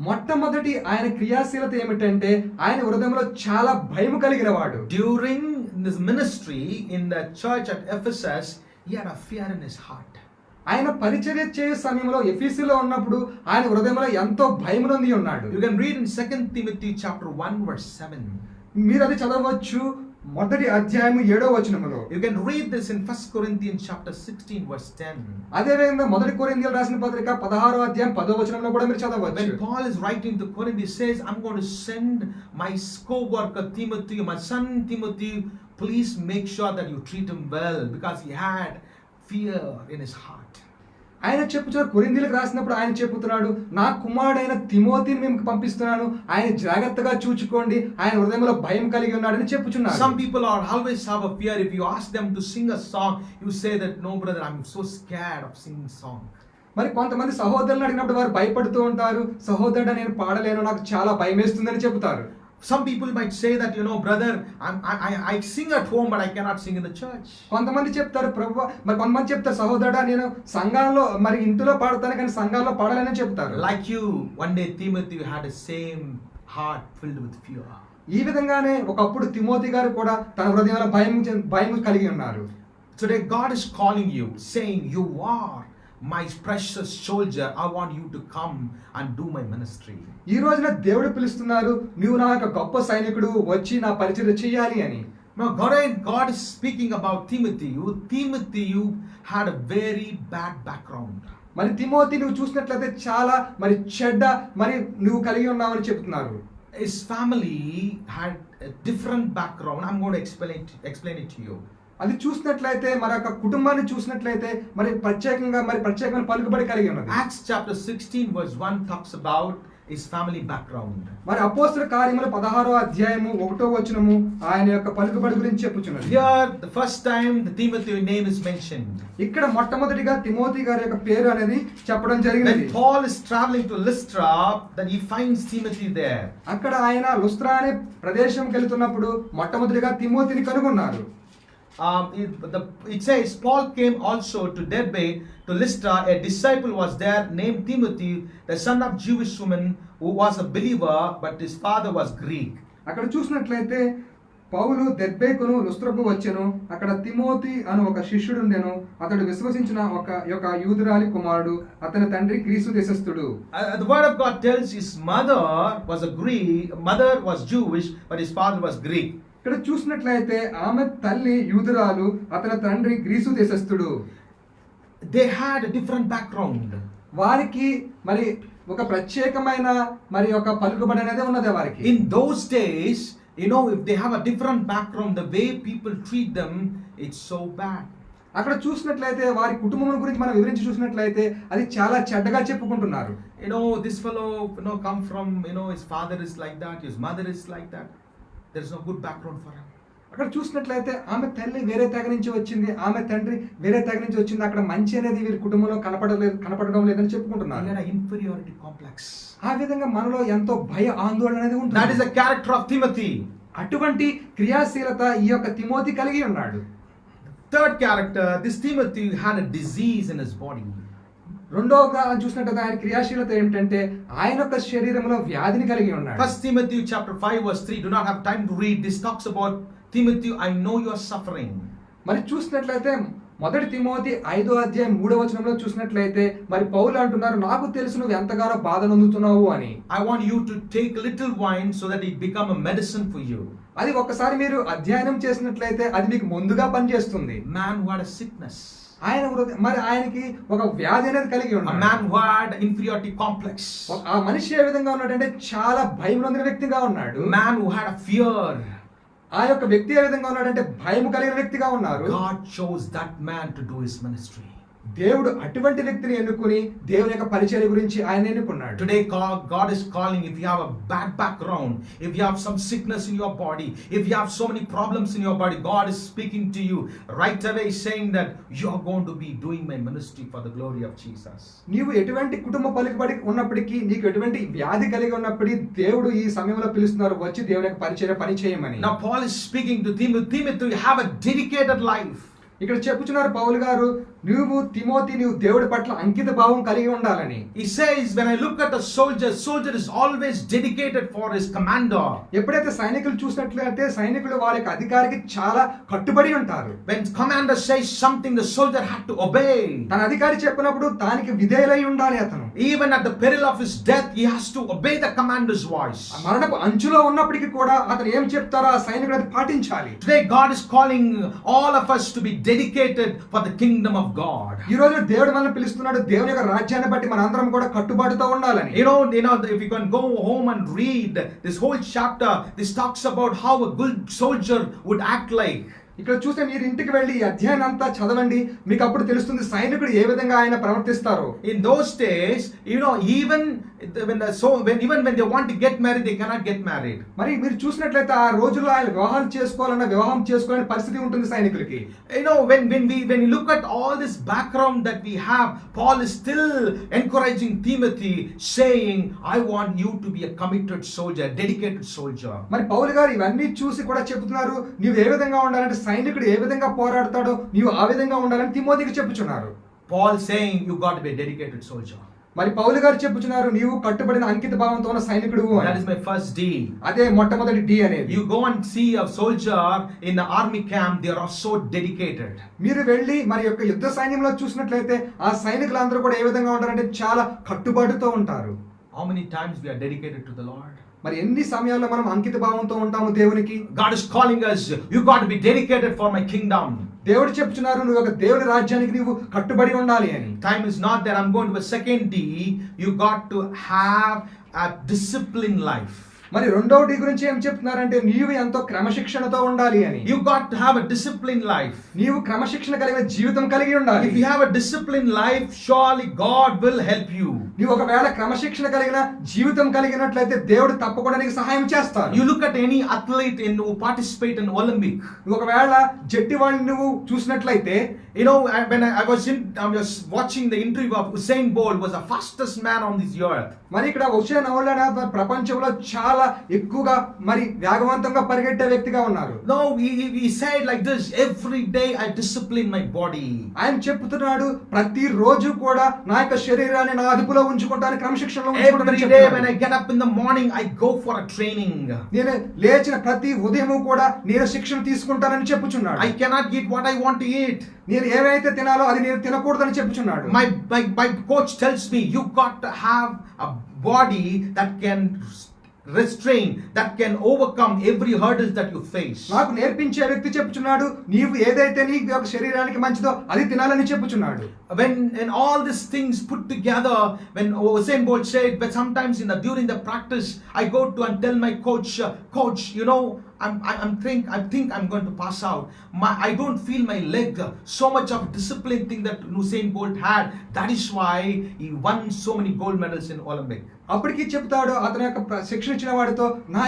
మొట్టమొదటి ఆయన క్రియాశీలత ఏమిటంటే ఆయన హృదయంలో చాలా భయం కలిగిన వాడు. During this ministry in the church at Ephesus, he had a fear in his heart. ఆయన పరిచర్య చేయు సమయంలో ఎఫెసీలో ఉన్నప్పుడు ఆయన హృదయంలో ఎంతో భయం నొంది ఉన్నాడు. You can read in 2 Timothy chapter 1 verse 7. మీరు అది చదవచ్చు మొదటి అధ్యాయము 7వ వచనములో You can read this in 1 Corinthians chapter 16 verse 10. అదే విధంగా మొదటి కొరింథీయులకు రాసిన పత్రిక 16వ అధ్యాయం 10వ వచనంలో కూడా మీరు చదవచ్చు. When Paul is writing to Corinth, he says, I'm going to send my co-worker Timothy, my son Timothy, please make sure that you treat him well, because he had fear in his heart. ఆయన చెప్పుచున్నారు, కొరింథీయులకు రాసినప్పుడు ఆయన చెప్పుతున్నాడు, నా కుమారుడైన తిమోతిని మీకు పంపిస్తున్నాను, ఆయన జాగ్రత్తగా చూచుకోండి, ఆయన హృదయంలో భయం కలిగి ఉన్నాడని చెప్పుచున్నారు. Some people are always have a fear. If you ask them to sing a song, you say that, no brother, I'm so scared of singing song. మరి కొంతమంది సహోదరులను అడిగినప్పుడు వారు భయపడుతూ ఉంటారు, సహోదరుడు నేను పాడలేను, నాకు చాలా భయం వేస్తుందని చెబుతారు. Some people might say that, brother, I sing at home, but I cannot sing in the church. కొంతమంది చెప్తారు, ప్రభువా, మరి కొంతమంది చెప్తారు, సహోదరుడా నేను సంఘంలో మరి ఇంటిలో పాడతాను కానీ సంఘంలో పాడలేనని చెప్తారు. Like you, one day Timothy had the same heart filled with fear. ఈ విధంగానే ఒకప్పుడు తిమోతి గారు కూడా తన హృదయంలో భయం కలిగి ఉన్నారు. Today God is calling you, saying, you are my precious soldier, I want you to come and do my ministry. ఈ రోజున దేవుడు పిలుస్తున్నారు, నీవు నా యొక్క గొప్ప సైనికుడు, వచ్చి నా పరిచర్య చేయాలి అని. Now God is speaking about Timothy. Timothy, you had a very bad background. మరి తిమోతి నువ్వు చూసినట్లయితే చాలా మరి చెడ్డ మరి నువ్వు కలిగి ఉన్నావని చెప్తున్నారు. His family had a different background. I'm going to explain it to you. అది చూసినట్లయితే మరి యొక్క కుటుంబాన్ని చూసినట్లయితే మరి ప్రత్యేకమైన పలుకుబడి కలిగి ఉన్నది. Acts chapter 16 verse 1 talks about his family background. మరి అపోస్తలుల కార్యములు 16వ అధ్యాయము 1వ వచనము ఆయన యొక్క పలుకుబడి గురించి చెప్పుచున్నది. Here the first time the Timothy name is mentioned. ఇక్కడ మొట్టమొదటిగా తిమోతి గారి యొక్క పేరు అనేది చెప్పడం జరిగింది. When Paul is traveling to Lystra, then he finds Timothy there. అక్కడ ఆయన లుస్త్రా అనే ప్రదేశంకి వెళ్తున్నప్పుడు మొట్టమొదటిగా తిమోతిని కనుగొన్నారు. It says Paul came also to Derbe to Lystra. A disciple was there named Timothy, the son of Jewish woman who was a believer, but his father was Greek. అక్కడ చూసినట్లయితే పౌలు దెర్బేకును లుస్త్రకు వచ్చెను. అక్కడ తిమోతి అను ఒక శిష్యుడు ఉండెను. అతడు విశ్వసించిన ఒక యూదురాలి కుమారుడు, అతని తండ్రి Greece దేశస్థుడు. The word of God tells his mother was Jewish, but his father was Greek. ఇక్కడ చూసినట్లయితే ఆమె తల్లి యూదురాలు, అతని తండ్రి Greece దేశస్థుడు. They had a different background. వారికి మరి ఒక ప్రత్యేకమైన మరి ఒక పలుకుబడి అనేది ఉన్నది వారికి. In those days, if they have a different background, the way people treat them, it's so bad. అక్కడ చూసినట్లయితే వారి కుటుంబం గురించి మనం వివరించి చూసినట్లయితే అది చాలా చెడ్డగా చెప్పుకుంటున్నారు. This fellow come from, his father is like that, his mother is like that. There is no good background for him. అక్కడ చూసినట్లయితే ఆమె తల్లి వేరే తెగ నుంచి వచ్చింది, ఆమె తండ్రి వేరే తెగ నుంచి వచ్చింది, అక్కడ మంచి అనేది వీరి కుటుంబంలో కనపడడం లేదని చెప్పుకుంటున్నారు. Inferiority complex. ఆ విధంగా మనలో ఎంతో భయ ఆందోళన అనేది ఉంటుంది. That is the character of Timothy. అటువంటి క్రియాశీలత ఈ యొక్క తిమోతి కలిగి ఉన్నాడు. Third character, this Timothy had a disease in his body. రెండోగా చూసినట్లయితే ఆయన క్రియాశీలత ఏమిటంటే ఆయన యొక్క శరీరంలో వ్యాధిని కలిగి ఉన్నాడు. 1 Timothy chapter 5 verse 3, do not have time to read. This talks about Timothy, I know you are suffering. మరి చూసినట్లయితే మొదటి తిమోతి 5వ అధ్యాయం 3వ వచనంలో చూసినట్లయితే మరి పౌలు అంటున్నారు, నాకు తెలుసు నువ్వు ఎంతగానో బాధ నొందుతున్నావు అని. I want you to take little wine so that it become a medicine for you. అది ఒక్కసారి మీరు అధ్యయనం చేసినట్లయితే అది మీకు ముందుగా పనిచేస్తుంది. Man who had a sickness. మరి ఆయనకి ఒక వ్యాధి అనేది కలిగి ఉన్నాడు. A man who had inferiority complex. ఆ మనిషి ఏ విధంగా ఉన్నాడంటే చాలా భయం నొందిన వ్యక్తిగా ఉన్నాడు. Man who had a fear. ఆ యొక్క వ్యక్తి ఏ విధంగా ఉన్నాడంటే భయం కలిగిన వ్యక్తిగా ఉన్నారు. God chose that man to do his ministry. దేవుడు అటువంటి వ్యక్తిని ఎన్నుకొని దేవుని యొక్క పరిచర్య గురించి ఆయన ఎన్నుకున్నాడు. Today God is calling, if you have a bad background, if you have some sickness in your body, if you have so many problems in your body, God is speaking to you right away saying that you are going to be doing my ministry for the glory of Jesus. నీవు ఎటువంటి కుటుంబ పలుకుబడి ఉన్నప్పటికీ, నీకు ఎటువంటి వ్యాధి కలిగి ఉన్నప్పటికీ దేవుడు ఈ సమయంలో పిలుస్తున్నారు, వచ్చి దేవుని యొక్క పరిచర్య పని చేయమని. Now Paul is speaking to Timothy, you have a dedicated life. ఇక్కడ చెప్పుచున్నారు పౌలు గారు, నీవు దేవుడి పట్ల అంకిత భావం కలిగి ఉండాలని. He says, when I look at a soldier is always dedicated for his commander. ఎప్పుడైతే సైనికులు చూసినట్లయితే సైనికులు వారి యొక్క అధికారికి చాలా కట్టుబడి ఉంటారు. When commander says something, the soldier had to obey. తన అధికారి చెప్పినప్పుడు దానికి విధేయులై ఉండాలి అతను. Even at the peril of his death, he has to obey the commander's voice. మరణపు అంచులో ఉన్నప్పటికీ కూడా అతను ఏం చెప్తారో ఆ సైనికుడు అది పాటించాలి. Today God is calling all of us to be dedicated for the kingdom of God. ఈ రోజు దేవుడు మనల్ని పిలుస్తున్నాడు దేవుని యొక్క రాజ్యాన్ని బట్టి మనందరం కూడా కట్టుబాటుతో ఉండాలని. You know, if you can go home and read this whole chapter, this talks about how a good soldier would act like. ఇక్కడ చూస్తే మీరు ఇంటికి వెళ్ళి ఈ అధ్యాయం అంతా చదవండి, మీకు అప్పుడు తెలుస్తుంది సైనికుడు ఏ విధంగా ఆయన ప్రవర్తిస్తారో. In those days, even when they want to get married, they cannot get married. మరి మీరు చూసినట్లయితే ఆ రోజుల్లో ఆయన వివాహం చేసుకోవాలనే పరిస్థితి ఉంటుంది సైనికులకి. When you look at all this background that we have, Paul is still encouraging Timothy, saying, I want you to be a committed soldier, a dedicated soldier. మరి పౌలు గారు ఇవన్నీ చూసి కూడా చెప్తున్నారు, నీవు ఏ విధంగా ఉండాలంటే సైనికుడు ఏ విధంగా పోరాడతాడో నీవు ఆ విధంగా ఉండాలని తిమోతికి చెప్పుచున్నారు. Paul saying, you got to be a dedicated soldier. మరి పౌలు గారు చెప్పుచున్నారు, నీవు కట్టుబడిన అంకిత భావంతో ఉన్న సైనికుడు. That is my first D. అదే మొట్టమొదటి డి అనేది. You go and see a soldier in the army camp, they are so dedicated. మీరు వెళ్ళి మరి యొక్క యుద్ధ సైన్యంలో చూసినట్లయితే ఆ సైనికులందరూ కూడా ఏ విధంగా ఉంటారంటే చాలా కట్టుబాటుతో ఉంటారు. How many times we are dedicated to the Lord? మరి ఎన్ని సమయాల్లో మనం అంకిత భావంతో ఉంటాము దేవునికి. God is calling us, you got to be dedicated for my kingdom. దేవుడు చెప్తున్నారు, నువ్వు ఒక దేవుని రాజ్యానికి నీవు కట్టుబడి ఉండాలి అని. Time is not that I'm going to a second D. You got to have a disciplined life. మరి రెండవ డి గురించి ఏం చెప్తున్నారంటే నీవు ఎంతో క్రమశిక్షణతో ఉండాలి అని. You got to have a disciplined life. నీవు క్రమశిక్షణ కలిగిన జీవితం కలిగి ఉండాలి. If you have a disciplined life, surely God will help you. నీవు ఒకవేళ క్రమశిక్షణ కలిగిన జీవితం కలిగినట్లయితే దేవుడు తప్పకుండా నీకు సహాయం చేస్తాడు. You look at any athlete who participate in Olympic. నువ్వు ఒకవేళ జట్టి వాడిని నువ్వు చూసినట్లయితే, when I was watching the interview of Usain Bolt, was the fastest man on this earth. మరి ఇక్కడ ఉసేన్ బోల్ట్ ప్రపంచంలో చాలా ఎక్కువగా మరి వేగవంతంగా పరిగెట్టే వ్యక్తిగా ఉన్నారు. No, he said like this, every day I discipline my body. ఆయన చెప్తున్నాడు, ప్రతి రోజు కూడా నా యొక్క శరీరాన్ని నా అదుపులో ఉంచుకుంటాను, క్రమశిక్షణలో ఉంచుకుంటాను. Every day when I get up in the morning, I go for a training. నేను లేచిన ప్రతి ఉదయము కూడా నేను శిక్షణ తీసుకుంటానని చెప్పుచున్నాడు. I cannot eat what I want to eat. నేను ఏవైతే తినాలో అది నేను తినకూడదని చెప్పుచున్నాడు. My coach tells me, you got to have a body that can restrain, that can overcome every hurdle that you face. నాకు నేర్పించే వ్యక్తి చెప్పుచున్నాడు, నీవు ఏదైతే నీ యొక్క శరీరానికి మంచిదో అది తినాలని చెప్పుచున్నాడు. When all these things put together, when Usain Bolt said, but sometimes during the practice, I go to and tell my coach, I think I'm going to pass out. I don't feel my leg. So much of discipline thing that Usain Bolt had. That is why he won so many gold medals in Olympic. అప్పటికి చెప్తాడు అతని యొక్క శిక్షణ ఇచ్చిన వాడితో, నా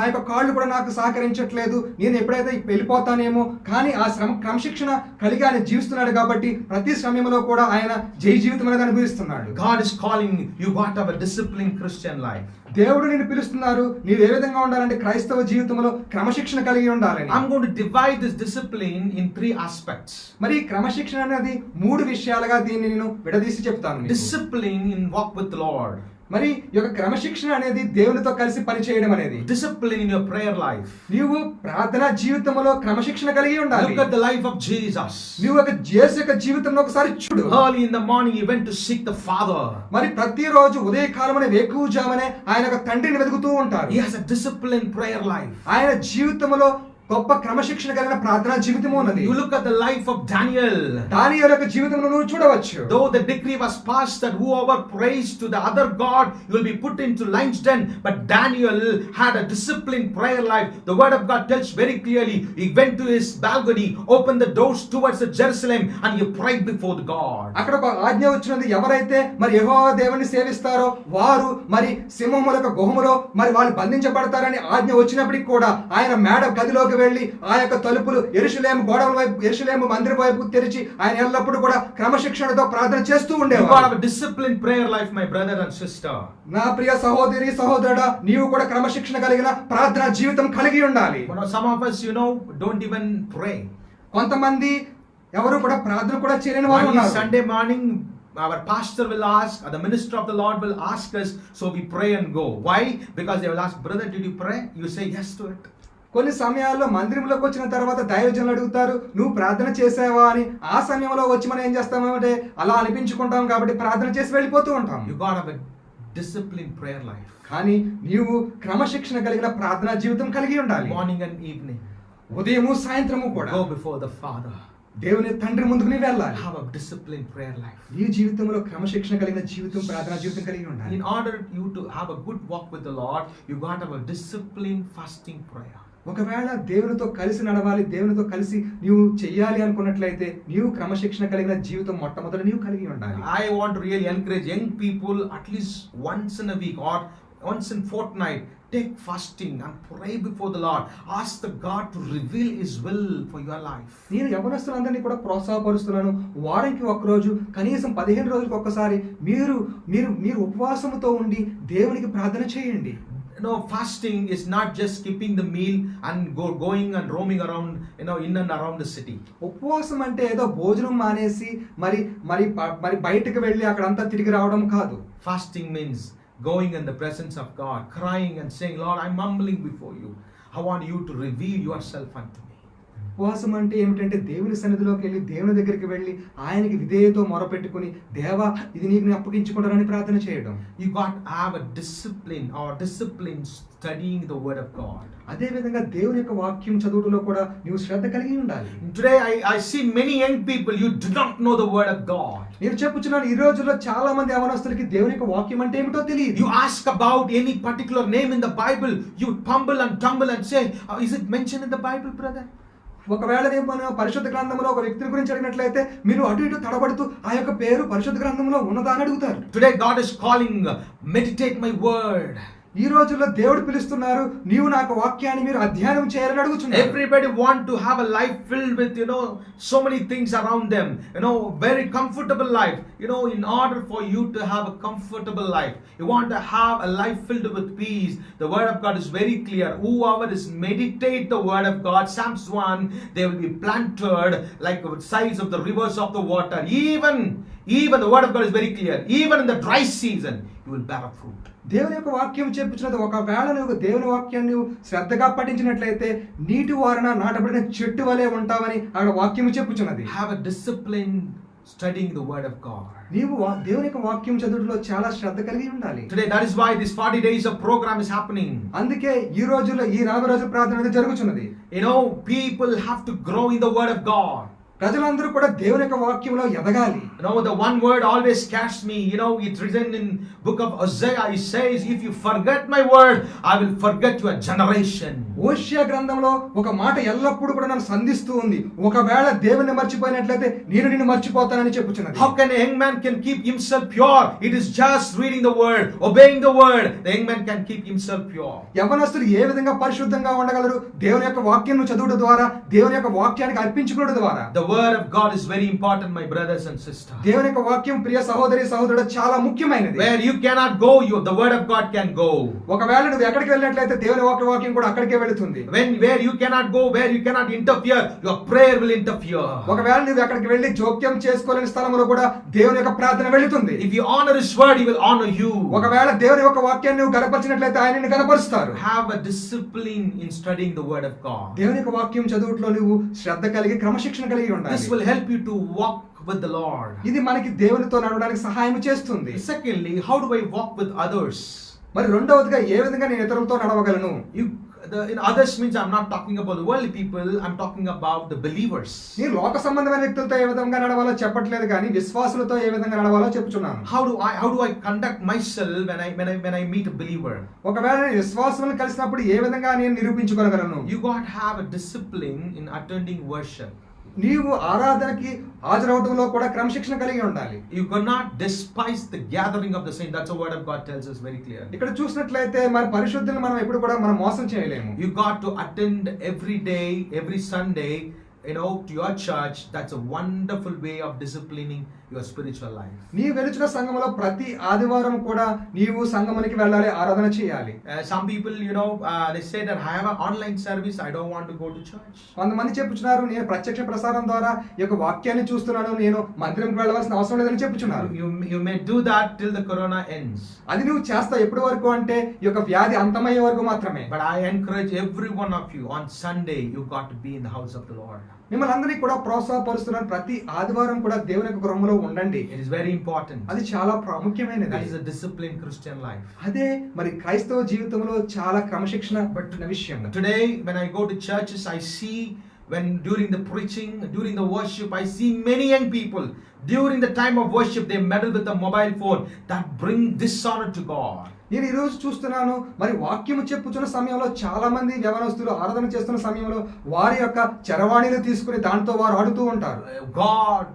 యొక్క కాళ్ళు కూడా నాకు సహకరించట్లేదు, నేను ఎప్పుడైతే వెళ్ళిపోతానేమో, కానీ ఆ క్రమశిక్షణ కలిగి ఆయన జీవిస్తున్నాడు కాబట్టి ప్రతి సమయంలో కూడా ఆయన జై జీవితం అనేది అనుభవిస్తున్నాడు. God is calling you got to have a disciplined Christian life. దేవుడు నిన్ను పిలుస్తున్నారు, నీవు ఏ విధంగా ఉండాలంటే క్రైస్తవ జీవితంలో క్రమశిక్షణ కలిగి ఉండాలని. I'm going to divide this discipline in 3 aspects. మరి క్రమశిక్షణ అనేది 3 విషయాలుగా దీన్ని నేను విడదీసి చెప్తాను. Discipline in walk with the Lord. మరి ఈ యొక్క క్రమశిక్షణ అనేది దేవునితో కలిసి పనిచేయడం అనేది. Discipline in your prayer life. నీవు ప్రార్థనా జీవితంలో క్రమశిక్షణ కలిగి ఉండాలి. Look at the life of Jesus. నీవు ఒక యేసు యొక్క జీవితంలో ఒకసారి చూడు. Early in the morning he went to seek the Father. మరి ప్రతిరోజు ఉదయకాలమనే వేకువజామునే ఆయన యొక్క తండ్రిని వెతుకుతూ ఉంటారు. He has a disciplined prayer life. ఆయన జీవితంలో గొప్ప క్రమశిక్షణ కలిగిన ప్రార్థనా జీవితము ఉన్నది. You look at the life of Daniel. దానియేలు యొక్క జీవితంలో నువ్వు చూడవచ్చు. Though the decree was passed that whoever prays to the other god will be put into lion's den, but Daniel had a disciplined prayer life. The word of God tells very clearly, he went to his balcony, opened the doors towards Jerusalem, and he prayed before the God. అక్కడ ఒక ఆజ్ఞ వచ్చినది, ఎవరైతే మరి యెహోవా దేవుని సేవిస్తారో వారు మరి సింహముల యొక్క గుహములో మరి వాళ్ళు బంధించబడతారని ఆజ్ఞ వచ్చినప్పటికీ కూడా ఆయన మేడ గదిలోకి వెళ్ళి ఆ యొక్క తలుపులు యెరూషలేము గోడల వైపు, యెరూషలేము మందిరం వైపు తెరిచి ఆయన ఎల్లప్పుడూ కూడా క్రమశిక్షణతో ప్రార్థన చేస్తూ ఉండేవాడు. You have a disciplined prayer life, my brother and sister. నా ప్రియ సహోదరి సహోదరుడా, నీవు కూడా క్రమశిక్షణ కలిగిన ప్రార్థనా జీవితం కలిగి ఉండాలి. Some of us, don't even pray. కొంతమంది ఎవరు కూడా ప్రార్థన కూడా చేయలేని వారు Only ఉన్నారు. Sunday morning, our pastor will ask, or the minister of the Lord will ask us, so we pray and go. Why? Because they will ask, brother, did you pray? You say yes to it. కొన్ని సమయాల్లో మందిరంలోకి వచ్చిన తర్వాత దైవజనులు అడుగుతారు, నువ్వు ప్రార్థన చేసావా అని. ఆ సమయంలో వచ్చి మనం ఏం చేస్తామంటే అలా అనిపించుకుంటాం కాబట్టి ప్రార్థన చేసి వెళ్ళిపోతూ ఉంటాం. You got to have a disciplined prayer life. కానీ నీవు క్రమశిక్షణ కలిగిన ప్రార్థనా జీవితం కలిగి ఉండాలి. Morning and evening. ఉదయము సాయంత్రము కూడా Go before the Father. దేవుని తండ్రి ముందుకు నీవు వెళ్ళాలి. Have a disciplined prayer life. నీ జీవితంలో క్రమశిక్షణ కలిగిన జీవితం, ప్రార్థనా జీవితం కలిగి ఉండాలి. In order you to have a good walk with the Lord, you got to have a disciplined fasting prayer. ఒకవేళ దేవునితో కలిసి నడవాలి, దేవునితో కలిసి నీవు చెయ్యాలి అనుకున్నట్లయితే నీవు క్రమశిక్షణ కలిగిన జీవితం మొట్టమొదట నీవు కలిగి ఉండాలి. I want to really encourage young people at least once in a week or once in fortnight, take fasting and pray before the Lord. Ask the God to reveal His will for your life. నేను యవనస్తులందరినీ కూడా ప్రోత్సాహపరుస్తున్నాను. వారానికి ఒక్కరోజు, కనీసం 15 రోజులకు ఒక్కసారి మీరు మీరు మీరు ఉపవాసముతో ఉండి దేవునికి ప్రార్థన చేయండి. Fasting is not just skipping the meal and going and roaming around, in and around the city. ఉపవాసం అంటే ఏదో భోజనం మానేసి మరి మరి మరి బయటకు వెళ్ళి అక్కడంతా తిరిగి రావడం కాదు. Fasting means going in the presence of God, crying and saying, Lord, I'm mumbling before you. I want you to reveal yourself unto me. ఉపవాసం అంటే ఏమిటంటే దేవుని సన్నిధిలోకి వెళ్ళి దేవుని దగ్గరికి వెళ్ళి ఆయనకి విధేయతో మొరపెట్టుకుని, దేవా ఇది నీకు నేను అప్పగించుకుంటానని ప్రార్థన చేయడం. You got to have a discipline studying the word of God. అదే విధంగా దేవుని యొక్క వాక్యం చదువుటలో కూడా నీవు శ్రద్ధ కలిగి ఉండాలి. Today I see many young people, you do not know the word of God. నేను చెప్పుచున్నాను, ఈ రోజుల్లో చాలా మంది యవనస్తులకి దేవుని యొక్క వాక్యం అంటే ఏమిటో తెలియదు. You ask about any particular name in the Bible, you tumble and tumble and say, is it mentioned in the Bible, brother? ఒకవేళ నేను మన పరిశుద్ధ గ్రంథంలో ఒక వ్యక్తిని గురించి అడిగినట్లయితే మీరు అటు ఇటు తడబడుతూ ఆ యొక్క పేరు పరిశుద్ధ గ్రంథంలో ఉన్నదా అని అడుగుతారు. Today God is calling, meditate my word. ఈ రోజుల్లో దేవుడు పిలుస్తున్నారు, నీవు నాకు వాక్యాన్ని మీరు అధ్యయనం చేయాలని అడుగుతున్నారు. Everybody want to have a life filled with so many things around them, very comfortable life. In order for you to have a comfortable life, you want to have a life filled with peace. The word of God is very clear. Whoever is meditate the word of God, Psalms 1, they will be planted like the sides of the rivers of the water. Even the word of God is very clear. Even in the dry season, you will bear fruit. దేవుని యొక్క వాక్యం చెప్పుచున్నది, ఒకవేళ నువ్వు దేవుని వాక్యాన్ని నువ్వు శ్రద్ధగా పఠించినట్లయితే నీటి వారన నాటబడిన చెట్టు వలె ఉంటావని అక్కడ వాక్యం చెప్పుచున్నది. Have a discipline studying the word of God. నీవు దేవుని యొక్క వాక్యం చదువులో చాలా శ్రద్ధ కలిగి ఉండాలి. Today that is why this 40 days of program is happening. అందుకే ఈ రోజుల్లో ఈ 40 రోజుల ప్రార్థన అనేది జరుగుతున్నది. People have to grow in the word of God. ప్రజలందరూ కూడా దేవుని యొక్క వాక్యంలో ఎదగాలి. The one word always scares me. It's written in book of Isaiah. It says, if you forget my word, I will forget your generation. హోషేయ గ్రంథంలో ఒక మాట ఎల్లప్పుడూ కూడా నన్ను సంధిస్తూ ఉంది, ఒకవేళ దేవుని మర్చిపోయినట్లయితే నేను నిన్ను మర్చిపోతానని చెప్పుచున్నది. How can a young man can keep himself pure? It is just reading the word, obeying the word. The young man can keep himself pure. యవనస్తులు ఏ విధంగా పరిశుద్ధంగా ఉండగలరు? దేవుని యొక్క వాక్యం చదువుట ద్వారా, దేవుని యొక్క వాక్యానికి అర్పించుకోవడం ద్వారా. The word of God is very important, my brothers and sisters. దేవుని యొక్క వాక్యం ప్రియ సహోదరి సహోదరుడు చాలా ముఖ్యమైనది. Where you cannot go, the word of God can go. ఒకవేళ నువ్వు ఎక్కడికి వెళ్ళినట్లయితే దేవుని వాక్యం కూడా అక్కడికే వెళుతుంది. Where you cannot go, where you cannot interfere, your prayer will interfere. ఒకవేళ నువ్వు అక్కడికి వెళ్ళి జోక్యం చేసుకోలేని స్థలంలో కూడా దేవుని యొక్క ప్రార్థన వెళుతుంది. If you honor His word, He will honor you. ఒకవేళ దేవుని యొక్క వాక్యాన్ని నువ్వు గణపరిచినట్లయితే ఆయన నిన్ను గణపరుస్తారు. Have a discipline in studying the word of God. దేవుని యొక్క వాక్యం చదువుట్లో నువ్వు శ్రద్ధ కలిగి క్రమశిక్షణ కలిగి ఉండాలి. This will help you to walk with the Lord. ఇది మనకి దేవునితో నడవడానికి సహాయం చేస్తుంది. Secondly, how do I walk with others? మరి రెండవదిగా ఏ విధంగా నేను ఇతరులతో నడవగలను? In others means I'm not talking about the worldly people, I'm talking about the believers. నేను లోక సంబంధమైన వ్యక్తులతో ఏ విధంగా నడవాలో చెప్పట్లేదు, కానీ విశ్వాసులతో ఏ విధంగా నడవాలో చెప్తున్నాను. How do I conduct myself when I meet a believer? ఒకవేళ నేను విశ్వాసులను కలిసినప్పుడు ఏ విధంగా నేను నిరూపించుకోగలను? You got to have a discipline in attending worship. నీవు ఆరాధనకి హాజరవడంలో కూడా క్రమశిక్షణ కలిగి ఉండాలి. You cannot despise the gathering of the saints. That's the word of God tells us very clearly. ఇక్కడ చూసినట్లయితే మరి పరిశుద్ధులను మనం ఎప్పుడు కూడా మనం మోసం చేయలేము. You got to attend every day, every Sunday, to your church, that's a wonderful way of disciplining your spiritual life. నీ వెలుచున్న సంఘములో ప్రతి ఆదివారం కూడా నీవు సంఘమునికి వెళ్ళాలి, ఆరాధన చేయాలి. Some people, they say that I have an online service, I don't want to go to church. కొంతమంది చెప్పుచున్నారు, నేను ప్రత్యక్ష ప్రసారం ద్వారా ఈ యొక్క వాక్యాన్ని చూస్తున్నాను, నేను మందిరంకి వెళ్ళవలసిన అవసరం లేదని చెప్పుచున్నారు. You may do that till the corona ends. అది నువ్వు చేస్తావు ఎప్పటి వరకు అంటే ఈ యొక్క వ్యాధి అంతమయ్యే వరకు మాత్రమే. But I encourage every one of you, on Sunday you got to be in the house of the Lord. మిమ్మల్ని అందరినీ కూడా ప్రోత్సాహపరుస్తున్నాను, ప్రతి ఆదివారం కూడా దేవుని యొక్క గృహంలో ఉండండి. It is very important. అది చాలా ప్రాముఖ్యమైనది. That is a disciplined Christian life. అదే మరి క్రైస్తవ జీవితంలో చాలా క్రమశిక్షణ పట్టిన విషయం. Today when I go to churches, I see during the preaching, during the worship, I see many young people during the time of worship they meddle with the mobile phone that bring dishonor to God. నేను ఈరోజు చూస్తున్నాను, మరి వాక్యము చెప్పుచున్న సమయంలో చాలా మంది యవనస్తులు ఆరాధన చేస్తున్న సమయంలో వారి యొక్క చరవాణిలు తీసుకుని దాంతో వారు ఆడుతూ ఉంటారు. God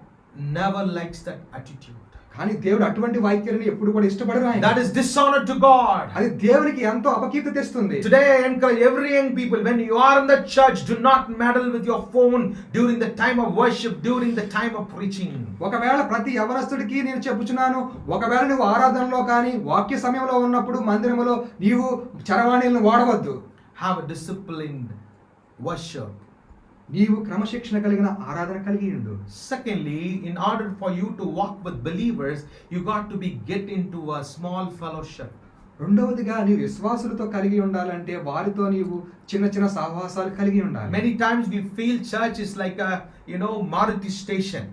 never likes that attitude. కానీ దేవుడు అటువంటి వాక్యాలను ఎప్పుడు కూడా ఇష్టపడరు ఆయన. That is dishonor to God. అది దేవునికి ఎంతో అపకీర్తి తెస్తుంది. Today I encourage every young people, when you are in the church, do not meddle with your phone during the time of worship, during the time of preaching. ఒకవేళ ప్రతి యవనస్తుడికి నేను చెప్పుచున్నాను, ఒకవేళ నువ్వు ఆరాధనలో కానీ వాక్య సమయంలో ఉన్నప్పుడు మందిరములో నీవు చరవాణిలను వాడవద్దు. Have a disciplined worship. నీవు క్రమశిక్షణ కలిగిన ఆరాధన కలిగి ఉండు. Secondly, in order for you to walk with believers, you got to get into a small fellowship. రెండవదిగా నీవు విశ్వాసులతో కలిగి ఉండాలంటే వారితో నీవు చిన్న చిన్న సహవాసాలు కలిగి ఉండాలి. Many times we feel church is like a Maruti station.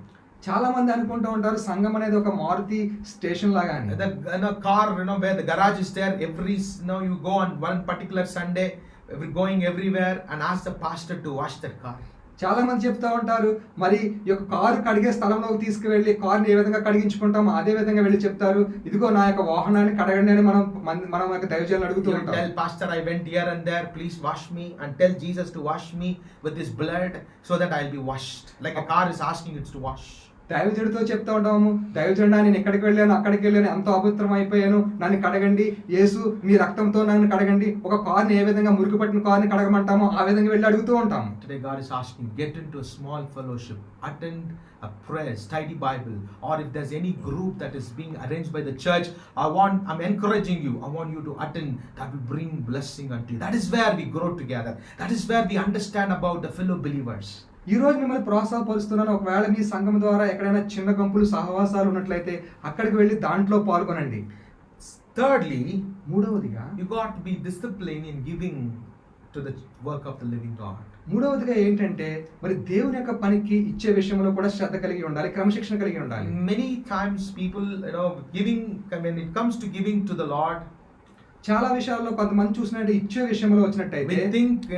చాలా మంది అనుకుంటూ ఉంటారు సంఘం అనేది ఒక మారుతి స్టేషన్ లాగా అని. The car, where the garage is there, you go on one particular Sunday, we're going everywhere and ask the pastor to wash that car. చాలా మంది చెప్తా ఉంటారు, మరి ఈ యొక్క కారు కడిగే స్థలంలోకి తీసుకువెళ్ళి కారుని ఏ విధంగా కడిగించుకుంటామో అదే విధంగా వెళ్ళి చెప్తారు, ఇదిగో నా యొక్క వాహనాన్ని కడగండి అని మనం యొక్క దైవజనులను అడుగుతూ ఉంటాం. Tell pastor, I went here and there, please wash me, and tell Jesus to wash me with his blood so that I'll be washed, like a car is asking it to wash. దైవజనుడితో చెప్తా ఉంటాము, దైవజనుడా నేను ఎక్కడికి వెళ్ళాను అక్కడికి వెళ్ళాను ఎంతో అపవిత్రం అయిపోయాను, నన్ను కడగండి, యేసు మీ రక్తంతో నన్ను కడగండి. ఒక కార్ని ఏ విధంగా మురికి పట్టిన కార్ని కడగమంటామో ఆ విధంగా వెళ్ళి అడుగుతూ ఉంటాము. Today God is asking, get into a small fellowship, attend a prayer, study Bible, or if there's any group that is being arranged by the church, I'm encouraging you, I want you to attend. That will bring blessing unto you. That is where we grow together. That is where we understand about the fellow believers. ఈ రోజు మిమ్మల్ని ప్రోత్సాహపరుస్తున్నాను, ఒకవేళ మీ సంఘం ద్వారా ఎక్కడైనా చిన్న గుంపులు సహవాసాలు ఉన్నట్లయితే అక్కడికి వెళ్ళి దాంట్లో పాల్గొనండి. Thirdly, మూడవదిగా you got to be disciplined in giving to the work of the living God. మూడవదిగా ఏంటంటే మరి దేవుని యొక్క పనికి ఇచ్చే విషయంలో కూడా శ్రద్ధ కలిగి ఉండాలి, క్రమశిక్షణ కలిగి ఉండాలి. Many times people, giving, when it comes to giving to the Lord, చాలా విషయాల్లో కొంతమంది చూసినట్టు ఇచ్చే విషయంలో వచ్చినట్టయితే we think,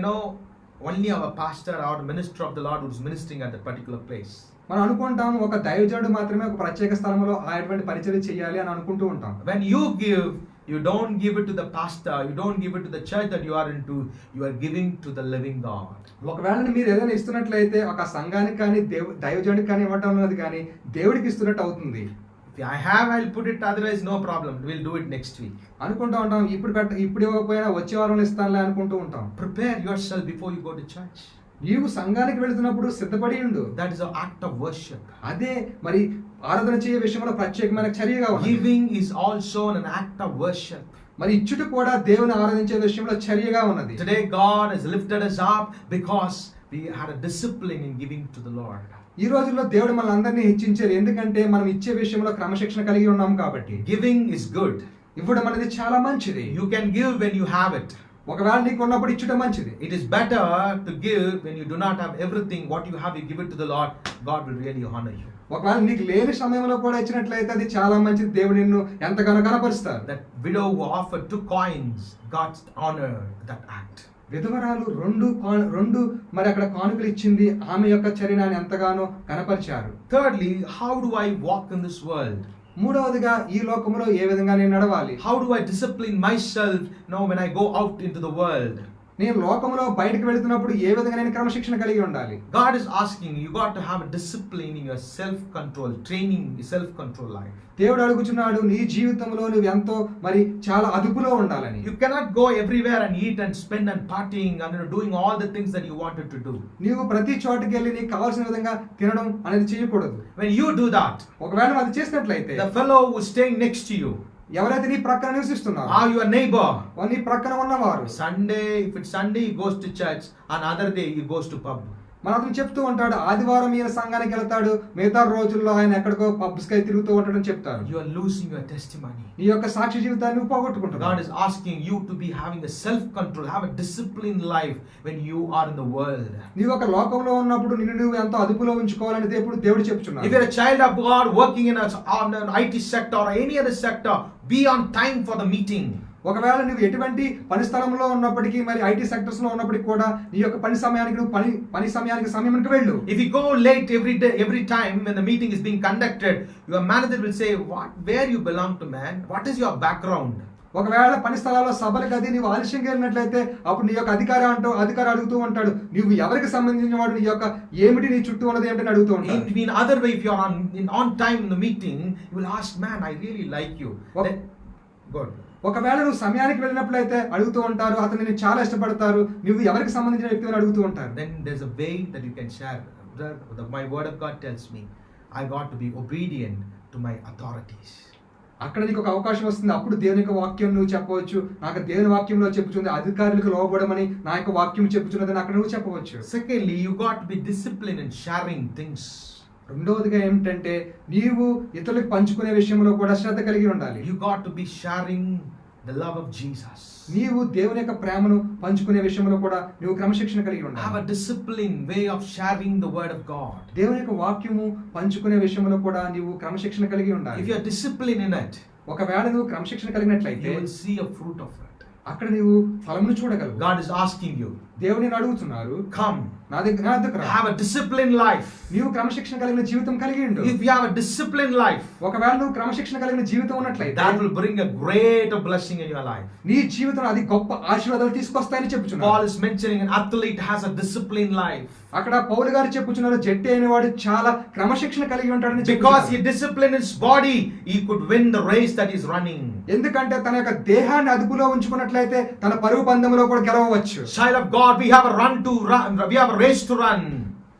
only our pastor or minister of the Lord who is ministering at that particular place. మనం అనుకుంటాం ఒక దైవజనుడు మాత్రమే ఒక ప్రత్యేక స్థలంలో అటువంటి పరిచర్య చేయాలి అని అనుకుంటూ ఉంటాం. When you give, you don't give it to the pastor, you don't give it to the church that you are into, you are giving to the living God. ఒకవేళ మీరు ఏదైనా ఇస్తున్నట్లయితే ఒక సంఘానికి కానీ దైవజనుడికి కానీ ఇవ్వటం అన్నది కానీ దేవుడికి ఇస్తున్నట్టు అవుతుంది. If I have, I'll put it, otherwise no problem, we'll do it next week. అనుకుంటూ ఉంటాం, ఇప్పుడు ఇవ్వకపోయినా వచ్చే వారంలో ఇస్తానులే అనుకుంటూ ఉంటాం. Prepare yourself before you go to church. నీవు సంఘానికి వెళ్తున్నప్పుడు సిద్ధపడి ఉండు. That is an act of worship. అదే మరి ఆరాధన చేయే విషయంలో ప్రత్యేకమైన చర్యగా ఉంది. Giving is also an act of worship. మరి ఇచ్చుట కూడా దేవుని ఆరాధించే విషయంలో చర్యగా ఉన్నది. Today God has lifted us up because we had a discipline in giving to the Lord. ఈ రోజుల్లో దేవుడు మనల్ని అందరినీ హెచ్చించారు, ఎందుకంటే మనం ఇచ్చే విషయంలో క్రమశిక్షణ కలిగి ఉన్నాం కాబట్టి. Giving is good. ఇవ్వడం అనేది చాలా మంచిది. You can give when you have it. ఒకవేళ నీకు ఉన్నప్పుడు ఇచ్చుట మంచిది. It is better to give when you do not have everything. What you have, you give it to the Lord. God will really honor you. ఒకవేళ నీకు లేని సమయంలో కూడా ఇచ్చినట్లయితే అది చాలా మంచిది, దేవుడు నిన్ను ఎంతగానో కనపరుస్తారు. That widow who offered 2 coins, God honored that act. విధవరాలు రెండు మరి అక్కడ కానుకలు ఇచ్చింది, ఆమె యొక్క చర్యను ఎంతగానో కనపరిచారు. Thirdly, how do I walk in this world? మూడవదిగా ఈ లోకములో ఏ విధంగా నేను నడవాలి? How do I discipline myself when I go out into the world? నేను లోకములో బయటకు వెళుతున్నప్పుడు ఏ విధంగా నేను క్రమశిక్షణ కలిగి ఉండాలి? God is asking you got to have a discipline in your self-control, training self-control life. దేవుడు అడుగుచున్నాడు నీ జీవితంలో నువ్వు ఎంతో మరి చాలా అదుపులో ఉండాలని. You cannot go everywhere and eat and spend and partying and doing all the things that you wanted to do. నీవు ప్రతి చోటుకి వెళ్ళి నీకు కావాల్సిన విధంగా తినడం అనేది చేయకూడదు. When you do that, ఒకవేళ అది చేసినట్లయితే the fellow who is staying next to you, ఎవరైతే నీ ప్రక్కన నివసిస్తున్నారో, or your neighbor, నీ ప్రక్కన ఉన్నవారు, Sunday, if it's Sunday, he goes to church, and other day he goes to pub. మన అతను చెప్తూ ఉంటాడు ఆదివారం ఈయన సంఘానికి వెళ్తాడు, మిగతా రోజుల్లో ఆయన ఎక్కడికో పబ్స్ కై తిరుగుతూ ఉంటాడని చెప్తారు. You are losing your testimony. నీ యొక్క సాక్షి జీవితాన్ని పోగొట్టుకుంటున్నావు. God is asking you to be having a self-control, have a disciplined life when you are in the world. నీవు ఒక లోకంలో ఉన్నప్పుడు నిన్ను నువ్వు ఎంతో అదుపులో ఉంచుకోవాలని దేవుడు చెప్తున్నాడు. If you are a child of God working in an IT sector or any other sector, be on time for the meeting. ఒకవేళ నువ్వు ఎటువంటి పని స్థలంలో ఉన్నప్పటికీ మరి ఐటీ సెక్టర్స్ లో ఉన్నప్పటికీ కూడా నీ యొక్క పని సమయానికి నువ్వు పని సమయానికి వెళ్ళు. If you go late every time when the meeting is being conducted, your manager will say, where you belong to, man? What is your background? ఒకవేళ పని స్థలాల్లో సభలకు అది నీవు ఆలస్యంగా వెళ్ళినట్లయితే అప్పుడు నీ యొక్క అధికారి అడుగుతూ ఉంటాడు, నువ్వు ఎవరికి సంబంధించిన వాడు, నీ యొక్క ఏమిటి నీ చుట్టూ ఉన్నది ఏమిటని అడుగుతూ ఉంటాడు. In other way, if you are on time in the meeting, you will ask, man, I really like you. Good. ఒకవేళ నువ్వు సమయానికి వెళ్ళినట్లయితే అడుగుతూ ఉంటారు, అతను నిన్ను చాలా ఇష్టపడతారు, నువ్వు ఎవరికి సంబంధించిన వ్యక్తిని అడుగుతూ ఉంటారు. Then there's a way that you can share. My word of God tells me I got to be obedient to my authorities. అక్కడ నీకు ఒక అవకాశం వస్తుంది. అప్పుడు దేవుని యొక్క వాక్యం నువ్వు చెప్పవచ్చు, నాకు దేవుని వాక్యంలో చెప్పుచుంది అధికారులకు లోబడమని నా యొక్క వాక్యం చెప్పుచున్నదని అక్కడ నువ్వు చెప్పవచ్చు. Secondly, you got to be disciplined in sharing things. రెండవదిగా ఏమిటంటే నీవు ఇతరులకు పంచుకునే విషయంలో కూడా శ్రద్ధ కలిగి ఉండాలి. You got to be sharing the love of Jesus. నీవు దేవుని యొక్క ప్రేమను పంచుకునే విషయంలో కూడా నువ్వు క్రమశిక్షణ కలిగి ఉండాలి. Have a disciplined way of sharing the word of God. దేవుని యొక్క వాక్యము పంచుకునే విషయంలో కూడా నీవు క్రమశిక్షణ కలిగి ఉండాలి. If you are disciplined in it, ఒకవేళ నువ్వు క్రమశిక్షణ కలిగినట్లయితే you will see a fruit of it. అక్కడ నీవు ఫలమును చూడగలవు. God is asking you, దేవుని అడుగుతున్నారు, come, నా దగ్గర have a disciplined life. నీవు క్రమశిక్షణ కలిగిన జీవితం కలిగి ఉండు. If you have a disciplined life, ఒకవేళ నువ్వు క్రమశిక్షణ కలిగిన జీవితం ఉన్నట్లయితే that will bring a greater blessing in your life. నీ జీవితంలో అది గొప్ప ఆశీర్వాదాలు తీసుకొస్తాయని చెప్పుచున్నాడు. Paul is mentioning an athlete has a disciplined life. అక్కడ పౌలు గారు చెప్పుచున్నారు జట్టు అయిన వాడు చాలా క్రమశిక్షణ కలిగి ఉంటాడని చెప్పుచున్నారు. Because he disciplined his body, he could win the race that he's running. ఎందుకంటే తన యొక్క దేహాన్ని అదుపులో ఉంచుకున్నట్లయితే తన పరుగు పందెంలో కూడా గెలవవచ్చు. Child of God, we have a we have a race to run.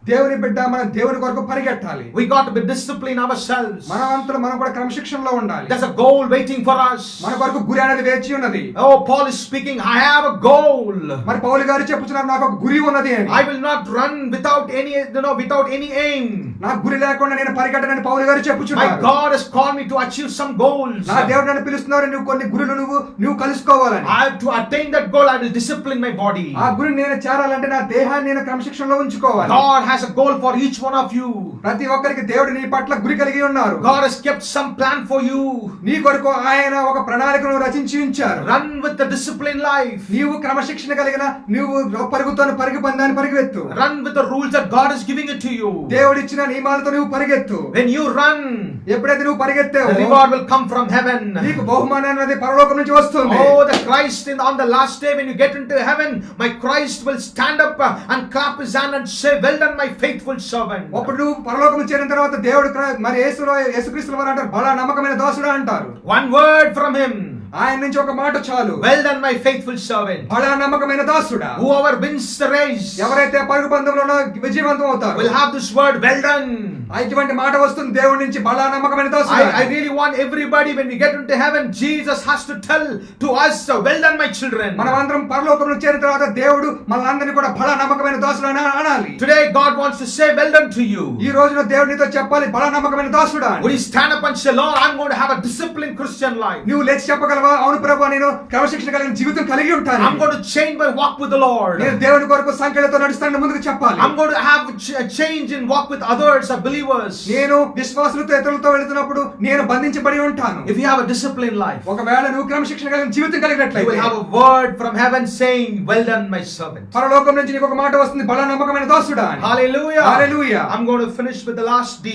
దేవుని బిడ్డ మనం దేవుని కొరకు పరిగెట్టాలి. We got to be disciplined ourselves. మనం కూడా క్రమశిక్షణలో ఉండాలి. There's a goal waiting for us. మన కొరకు గురి అనేది వేచి ఉన్నది. Oh, Paul is speaking, I have a goal. మరి పౌలు గారు చెప్పుచున్నారు నాకు ఒక గురి ఉన్నది అని. I will not run without any aim. నాకు గురి లేకుండా నేను పరిగెట్టనని పౌలు గారు చెప్పుచున్నారు. My God has called me to achieve some goals. నా దేవుడు నన్ను పిలుస్తున్నారు, నువ్వు కొన్ని గురులు నువ్వు కలుసుకోవాలని. I have to attain that goal. I will discipline my body. ఆ గురిని నేను చేరాలంటే నా దేహాన్ని నేను క్రమశిక్షణలో ఉంచుకోవాలి. God has a goal for each one of you. ప్రతి ఒక్కరికి దేవుడు నీ పట్ల గురి కలిగి ఉన్నారు. God has kept some plan for you. నీ కొరకు ఆయన ఒక ప్రణాళికను రచించి ఉంచారు. Run with the disciplined life. నీవు క్రమశిక్షణ కలిగిన నీవు పరుగు పందాన్ని పరిగెత్తు. Run with the rules that God is giving it to you. దేవుడు ఇచ్చిన నియమాలతో నువ్వు పరిగెత్తు. When you run, ఎప్పుడైతే నువ్వు పరిగెత్తావో the reward will come from heaven. నీకు బహుమానం అనేది పరలోకం నుంచి వస్తుంది. Oh, the Christ on the last day when you get into heaven, my Christ will stand up and clap his hand and say, well done my faithful servant. అప్పుడు నువ్వు పరలోకం చేరిన తర్వాత దేవుడు మరి యేసుక్రీస్తు వారు అంటారు బలా నమ్మకమైన దాసుడా అంటారు. One word from him. ఆయన నుంచి ఒక మాట చాలు. Well done my faithful servant. బలా నమ్మకమైన దాసుడా. Whoever wins the race, ఎవరైతే పరుగు పందెంలో విజయవంతం అవుతారో will have this word, well done. ఇటువంటి మాట వస్తుంది దేవుడి నుంచి బలా నమ్మకమైన దాసుడా. I really want everybody when we get into heaven, Jesus has to tell to us, well done my children. మనమందరం పరలోకంలో చేరిన తర్వాత దేవుడు మనలందరినీ కూడా బలా నమ్మకమైన దాసుడా అని అనాలి. Today God wants to say well done to you. ఈ రోజున దేవుడు నీతో చెప్పాలి బలా నమ్మకమైన దాసుడా. Would you stand up and say, Lord, I'm going to have a disciplined Christian life. నువ్వు లేచి చెప్పగలవా, అవును ప్రభువా నేను క్రమశిక్షణ కలిగిన జీవితం కలిగి ఉంటాను. I'm going to change my walk with the Lord. నేను దేవుని కొరకు సంఖ్యలతో నడుస్తానని ముందుకు చెప్పాలి. I'm going to have a change in walk with others or believers. నేను విశ్వాసులతో ఇతరులతో వెళ్తున్నప్పుడు నేను బంధించబడి ఉంటాను. If you have a disciplined life, ఒకవేళ నువ్వు క్రమశిక్షణ కలిగిన జీవితం కలిగినట్లయితే you will have a word from heaven saying, well done my servant. పరలోకం నుంచి నీకు ఒక మాట వస్తుంది, బలా నమ్మకమైన దాసుడా అని. Hallelujah. Hallelujah. I'm going to finish with the last D.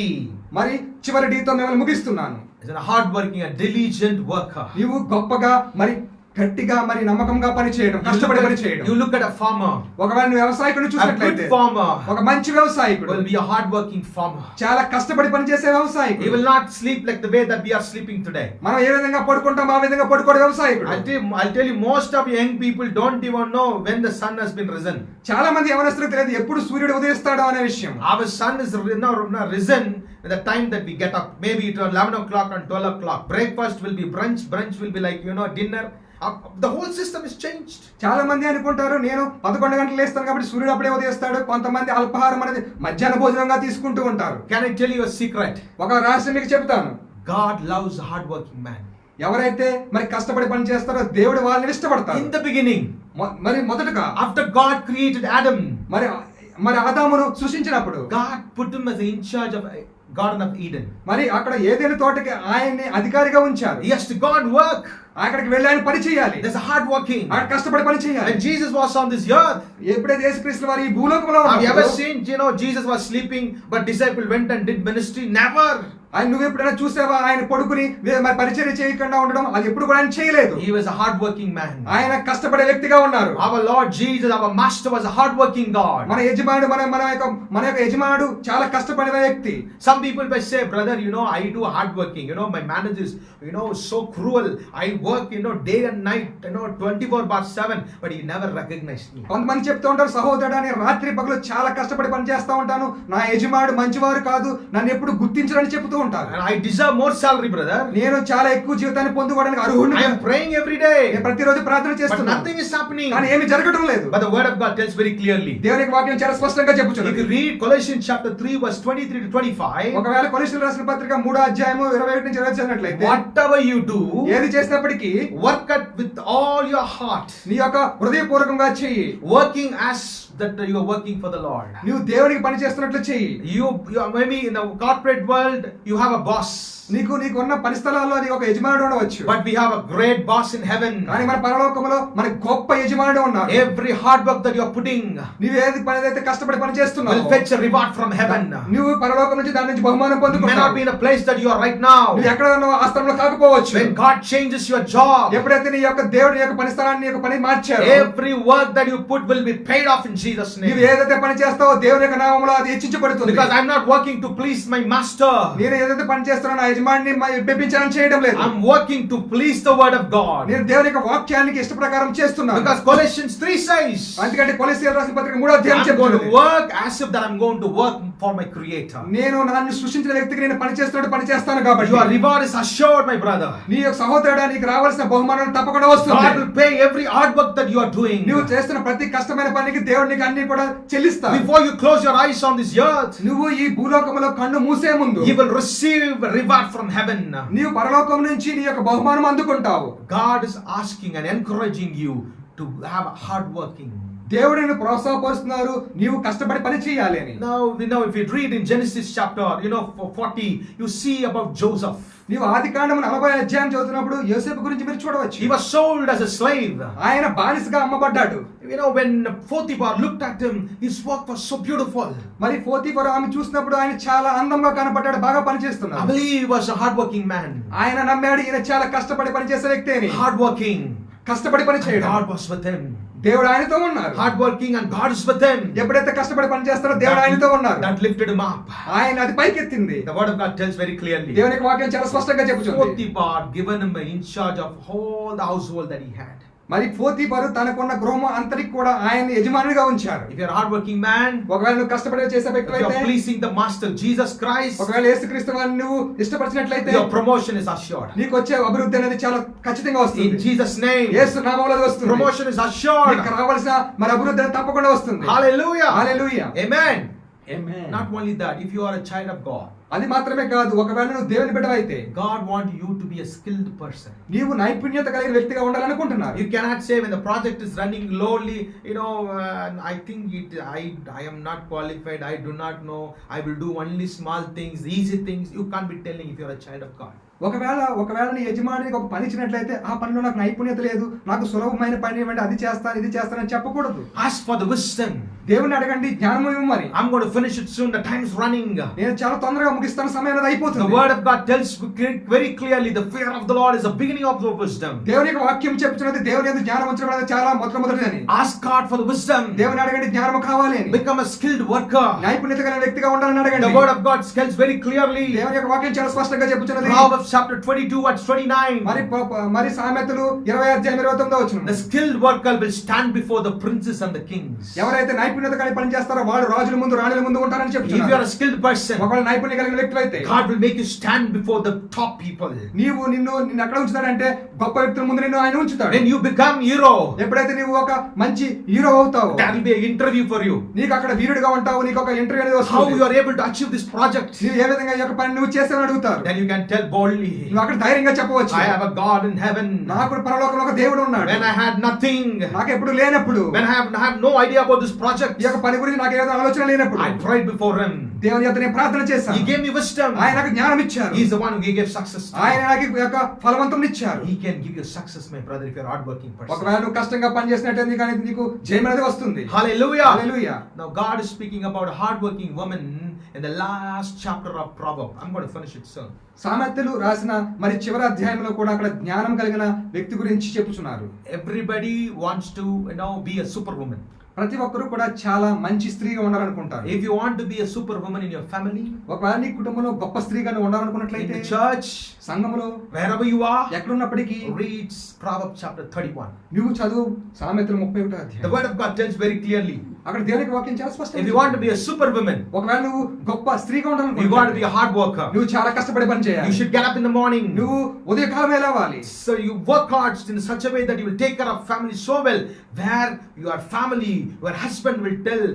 మరి చివరి D తో మిమ్మల్ని ముగిస్తున్నాను. Is a hard working, a diligent worker. నీవు గొప్పగా మరి గట్టిగా మరి నమ్మకంగా పని చేయడం, కష్టపడి పని చేయడం. You look at a farmer. ఒకవేళ నువ్వు వ్యవసాయకుడిని A good చూసినట్లయితే farmer ఒక మంచి వ్యవసాయకుడు will be a hard-working farmer. చాలా కష్టపడి పని చేసే He వ్యవసాయకుడు. will not sleep like the way that we are sleeping today. మనం ఏ విధంగా పడుకుంటాం ఆ విధంగా పడుకోడు వ్యవసాయకుడు. I'll tell you, most of young people don't even know when the sun has been risen. చాలా మంది యవనస్తులకు తెలియదు ఎప్పుడు సూర్యుడు ఉదయిస్తాడో అనే విషయం. Our sun is risen at the time that we get up. Maybe at 11 o'clock and 12 o'clock. Breakfast will be brunch. Brunch will be like, dinner. The whole system is changed. చాలా మంది అనుకుంటారు నేను 11 గంటలు లేస్తాను కాబట్టి సూర్యుడు అప్పుడే ఉదయిస్తాడు. కొంతమంది అల్పాహారం అనేది మధ్యాహ్న భోజనంగా తీసుకుంటూ ఉంటారు. Can I tell you a secret? ఒక రహస్యం మీకు చెప్తాను. God loves a hard-working man. ఎవరైతే మరి కష్టపడి పని చేస్తారో దేవుడు వాళ్ళని ఇష్టపడతారు. In the beginning, మరి మొదటగా after God created Adam, మరి ఆదామును సృష్టించినప్పుడు God put him as in charge of Garden of Eden. మరి అక్కడ ఏదైనా తోటకి ఆయన్ని అధికారిగా ఉంచారు. He has to go and work. అక్కడికి వెళ్ళి ఆయన పని చేయాలి. There's a hard working. అక్కడ కష్టపడి పని చేయాలి. When Jesus was on this earth, ఎప్పుడైతే యేసుక్రీస్తు వారు ఈ భూలోకంలో have you ever ఉన్నారు, seen, Jesus was sleeping, but disciple went and did ministry? Never. ఆయన నువ్వు ఎప్పుడైనా చూసావా ఆయన పడుకుని మరి పరిచర్య చేయకుండా ఉండడం? అది ఎప్పుడు కూడా ఆయన చేయలేదు. He was a hard-working man. ఆయన కష్టపడే వ్యక్తిగా ఉన్నారు. Our Lord Jesus, our Master, was a hard-working God. మన యజమానుడు మన యొక్క యజమానుడు చాలా కష్టపడే వ్యక్తి. Some people may say, brother, I do hard-working. My manager is, so cruel. I work, day and night, 24/7, but he never recognized me. కొంతమంది చెప్తూ ఉంటారు, సహోదరుడు అని రాత్రి పగలు చాలా కష్టపడి పని చేస్తా ఉంటాను, నా యజమానుడు మంచివారు కాదు, నన్ను ఎప్పుడు గుర్తించరని చెప్తూ ఉంటారు. And I deserve more salary, brother. నేను చాలా ఎక్కువ జీవితాన్ని పొందుకోవడానికి అర్హుడిని. I am praying every day. నేను ప్రతిరోజు ప్రార్థన But చేస్తున్నాను. nothing is happening. కానీ ఏమీ జరగడం లేదు. But the word of God tells very clearly. దేవుని వాక్యం చాలా స్పష్టంగా If చెప్పుచున్నది. you read Colossians chapter 3 verse 23 to 25, ఒకవేళ కొలస్సీయులకు రాసిన పత్రిక 3వ అధ్యాయము 21 నుంచి 20 చదివినట్లయితే, whatever you do, ఏది చేసినప్పటికీ work at with all your heart, నీ యొక్క హృదయపూర్వకంగా చెయ్యి. working as that you are working for the Lord. నువ్వు దేవునికి పని చేస్తున్నట్లు చెయ్యి. You are maybe in the corporate world, you have a boss. నీకున్న పని స్థలాల్లో నీకు ఒక యజమానుడు ఉండవచ్చు. But we have a great boss in heaven. కానీ మన పరలోకములో మన గొప్ప యజమానుడు ఉన్నారు. Every hard work that you are putting నీవు ఏది పని అయితే కష్టపడి పని చేస్తున్నావు, will fetch a reward from heaven. నువ్వు పరలోకం నుంచి దాని నుంచి బహుమానం You may not పొందుకుంటావు. be in a place that you are right now. నువ్వు ఎక్కడ ఉన్నావో ఆ స్థలంలో కాకపోవచ్చు. When God changes your job, ఎప్పుడైతే నీ యొక్క దేవుడి యొక్క పని స్థలాన్ని నీ యొక్క పని మార్చారో, every work that you put will be paid off in Jesus' నీవు name. ఏదైతే పని చేస్తావో దేవుని యొక్క నామములో అది హెచ్చించబడుతుంది. Because I'm not working to please my master. నేను ఏదైతే పని చేస్తున్నానో నా యజమానిని మెప్పించాలని చేయడం లేదు. I'm working to please the word of God. నేను దేవుని యొక్క వాక్యానికి ఇష్ట ప్రకారం చేస్తున్నాను. Because Colossians 3 says, అందుకంటే కొలస్సీయులకు రాసిన పత్రిక 3వ అధ్యాయం I'm going చెప్తుంది, to work as if that I'm going to work for my creator. నేను నన్ను సృష్టించిన వ్యక్తికి నేను పని చేస్తున్నట్టు పని చేస్తాను కాబట్టి Your reward is assured, my brother. నీ యొక్క సహోదరుడా నీకు రావాల్సిన బహుమానం తప్పకుండా వస్తుంది. God will pay every hard work that you are doing. నువ్వు చేస్తున్న ప్రతి కష్టమైన పనికి దేవుడు నీకు అన్ని కూడా చెల్లిస్తాడు. Before you close your eyes on this earth, నువ్వు ఈ భూలోకములో కన్ను మూసే ముందు you will receive a reward from heaven. నీవు పరలోకం నుంచి నీ యొక్క బహుమానం అందుకుంటావు. God is asking and encouraging you to have hard working. దేవుడు నిన్ను ప్రోత్సాహపరుస్తున్నారు, నీవు కష్టపడి పని చేయాలి అని. Now if you read in Genesis chapter 40, you see about Joseph. నీవు ఆదికాండము 40వ అధ్యాయం చదువుతున్నప్పుడు యోసేపు గురించి మీరు చూడవచ్చు. He was sold as a slave. ఆయన బానిసగా అమ్మబడ్డాడు. When Potiphar looked at him, his work was so beautiful. మరి పోతీఫరు ఆమె చూసినప్పుడు ఆయన చాలా అందంగా కనపడ్డాడు, బాగా I పనిచేస్తున్నాడు. believe he was a hardworking man. ఆయన నమ్మాడు ఈయన చాలా కష్టపడి పనిచేసే వ్యక్తి అని. Hardworking. కష్టపడి పని చేయడం. God was with him. దేవుడు ఆయనతో ఉన్నారు. Hardworking and God is with him. ఎప్పుడైతే కష్టపడి పని చేస్తారో దేవుడు ఆయనతో ఉన్నారు. That lifted him up. ఆయన అది పైకెత్తింది. The word of God tells very clearly. దేవుని యొక్క వాక్యం చాలా స్పష్టంగా చెప్పుచుంది. Potiphar given him in charge of all the household that he had. మరి పోతీఫరు తనకున్న గృహం అంతరికి కూడా ఆయన యజమానిగా ఉంచారు. If you're a hardworking man, ఒకవేళ నువ్వు కష్టపడి చేసే if వ్యక్తివైతే, you're pleasing the master Jesus Christ, ఒకవేళ యేసుక్రీస్తు వారిని నువ్వు ఇష్టపరిచినట్లయితే your promotion is assured. నీకు వచ్చే అభివృద్ధి అనేది చాలా ఖచ్చితంగా In వస్తుంది. Jesus' name, యేసు నామములో వస్తుంది. promotion is assured. నీకు రావాల్సిన మరి అభివృద్ధి అనేది తప్పకుండా వస్తుంది. Hallelujah. Hallelujah. Amen. Amen. Not only that, if you are a child of God, అది మాత్రమే కాదు, ఒకవేళ నువ్వు దేవుని బిడ్డవైతే God wants you to be a skilled person. నీవు నైపుణ్యత కలిగిన వ్యక్తిగా ఉండాలనుకుంటున్నారు. You cannot say when the project is running lowly, I think I am not qualified, I do not know, I will do only small things, easy things. You can't be telling if you are a child of God. ఒకవేళ నీ యజమానికి ఒక పని ఇచ్చినట్లయితే ఆ పనిలో నాకు నైపుణ్యత లేదు, నాకు సులభమైన పని ఇవ్వండి, అది చేస్తాను ఇది చేస్తానని చెప్పకూడదు. Ask for the wisdom. దేవుని అడగండి, జ్ఞానము ఇవ్వమని. I'm going to finish it soon. The time's running. నేను చాలా తొందరగా ముగిస్తాను, సమయం అనేది అయిపోతుంది. The word of God tells very clearly the fear of the Lord is the beginning of the wisdom. దేవుని యొక్క వాక్యం చెప్తున్నది దేవుని యందు జ్ఞానం ఉంచడం అనేది చాలా మొదటిదని. Ask God for the wisdom. దేవుని అడగండి, జ్ఞానము కావాలి అని. Become a skilled worker. నైపుణ్యత కలిగిన వ్యక్తిగా ఉండాలని అడగండి. The word of God tells very clearly. దేవుని యొక్క వాక్యం చాలా స్పష్టంగా చెప్తున్నది. Proverbs chapter 22 verse 29. మరి సామెతలు 20:29. The skilled worker will stand before the princes and the kings. ఎవరైతే నైపుణ్యత కలిగి పని చేస్తారో వాళ్ళు రాజుల ముందు రాణుల ముందు ఉంటారని If you చెప్తున్నారు. are a skilled person, ఒకవేళ నైపుణ్యం కలిగిన వ్యక్తి అయితే God will make you stand before the top people. నిన్ను ఎక్కడ ఉంచుతాడంటే గొప్ప వ్యక్తుల ముందు నిన్ను ఆయన ఉంచుతాడు. When you become hero, ఎప్పుడైతే నీవు ఒక మంచి హీరో అవుతావు, there will be an interview for you. నీకు అక్కడ వీరుడిగా ఉంటావు, నీకు ఒక ఇంటర్వ్యూ అనేది How వస్తుంది. you are able to achieve this project? నీవు ఏ విధంగా ఈ యొక్క పని నువ్వు చేసావని అడుగుతారు. Then you can tell boldly, నువ్వు అక్కడ ధైర్యంగా చెప్పవచ్చు, I have a God in heaven. నాకు పరలోకంలో ఒక దేవుడు ఉన్నాడు. When I had nothing, నాకు ఎప్పుడు లేనప్పుడు, when I have no idea about this project, ఈ యొక్క పని గురించి నాకు ఏదో ఆలోచన లేనప్పుడు I prayed before Him. దేవుని యొద్ద నేను ప్రార్థన చేశాను. He gave me wisdom. ఆయన నాకు జ్ఞానం ఇచ్చారు. He is the one who gave success to ఆయన me. నాకు ఈ యొక్క ఫలవంతం ఇచ్చారు. He can give you success, my brother, if you are a hardworking person. ఒకవేళ నువ్వు కష్టంగా పని చేసినట్టు కానీ నీకు జయం అనేది వస్తుంది. Hallelujah. Hallelujah. Now God is speaking about a hardworking woman in the last chapter of Proverbs. I'm going to finish it soon. సామెతలు రాసిన మరి చివరి అధ్యాయంలో కూడా అక్కడ జ్ఞానం కలిగిన వ్యక్తి గురించి చెప్పుచున్నారు. Everybody wants to, be a superwoman. ప్రతి ఒక్కరు కూడా చాలా మంచి స్త్రీగా ఉండాలనుకుంటారు. If you want to be a superwoman in your family, ఒకవేళ నీ కుటుంబంలో గొప్ప స్త్రీగా నువ్వు in ఉండాలనుకున్నట్లయితే the church, సంఘములో wherever you are, ఎక్కడున్నప్పటికీ read Proverbs chapter 31. నువ్వు చదువు సామెతలు 31వ The అధ్యాయం. word of God tells very clearly, అక్కడ దేవునికి వాక్యం చాలా స్పష్టంగా if you want to be a superwoman, ఒకవేళ నువ్వు గొప్ప స్త్రీగా you want to be ఉండాలనుకుంటున్నావు, a hard worker, నువ్వు చాలా కష్టపడి పని you చేయాలి. should get up in the morning. నువ్వు ఉదయకాలమే లేవాలి. So you work hard in such a way that you will take care of family so well, where your family, your husband will tell,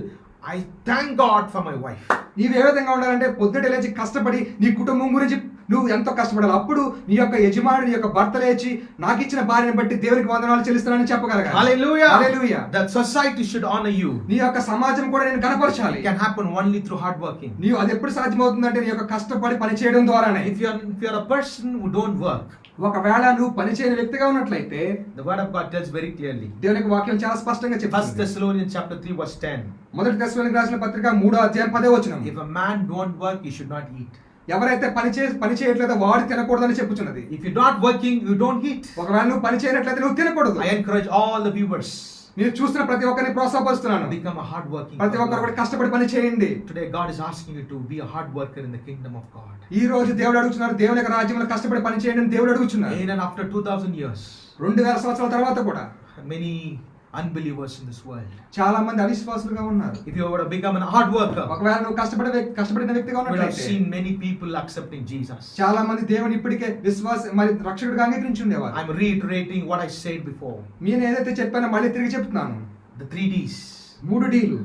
I thank God for my wife. నీవు ఏ విధంగా ఉండాలంటే పొద్దుట లేచి కష్టపడి నీ కుటుంబం గురించి నువ్వు ఎంతో కష్టపడాలి. అప్పుడు నీ యొక్క యజమాని నీ యొక్క భర్త లేచి నాకు ఇచ్చిన భార్యను బట్టి దేవునికి వందనాలు చెల్లిస్తానని చెప్పగలగాలి. Hallelujah. Hallelujah. That society should honor you. నీ యొక్క సమాజం కూడా నేను కనపరచాలి. It can happen only through hard working. నీవు అది ఎప్పుడు సాధ్యమవుతుందంటే నీ యొక్క కష్టపడి పని చేయడం ద్వారానే. If you are a person who don't work, ఒకవేళ నువ్వు పని చేయని వ్యక్తిగా ఉన్నట్లయితే the word of God tells very clearly. దేవునికి వాక్యం చాలా స్పష్టంగా 1 చెప్తుంది. Thessalonians chapter 3 verse 10. మొదటి తెస్సలోనికీయులకు రాసిన పత్రిక 3వ అధ్యాయం 10వ వచనం. If a man don't work, he should not eat. ఎవరైతే పని చేయట్లేదో వాడు తినకూడదని చెప్పుచున్నది. If you're not working, you don't eat. ఒకవేళ నువ్వు పని చేయనట్లయితే నువ్వు తినకూడదు. I encourage all the viewers, నేను చూస్తున్న ప్రతి ఒక్కరిని ప్రోత్సాహపరుస్తున్నాను. become a hard working. ప్రతి ఒక్కరు కూడా కష్టపడి పని చేయండి. Today God is asking you to be a hard worker in the kingdom of God. ఈ రోజు దేవుడు అడుగుతున్నారు, దేవుని యొక్క రాజ్యంలో కష్టపడి పని చేయండి అని దేవుడు అడుగుతున్నారు. Even after 2000 years, 2000 సంవత్సరాల తర్వాత కూడా many unbelievers in this world. చాలా మంది అవిశ్వాసులుగా ఉన్నారు. If you were to become a hard worker, ఒకవేళ నువ్వు కష్టపడిన వ్యక్తిగా we have ఉన్నట్లయితే seen many people accepting Jesus. చాలా మంది దేవుని ఇప్పటికే మరి రక్షకుడిగా అంగీకరించి ఉండేవారు. I'm reiterating what I said before. నేను ఏదైతే చెప్పానో మళ్ళీ తిరిగి చెప్తున్నాను. The 3 Ds. 3 Dలు.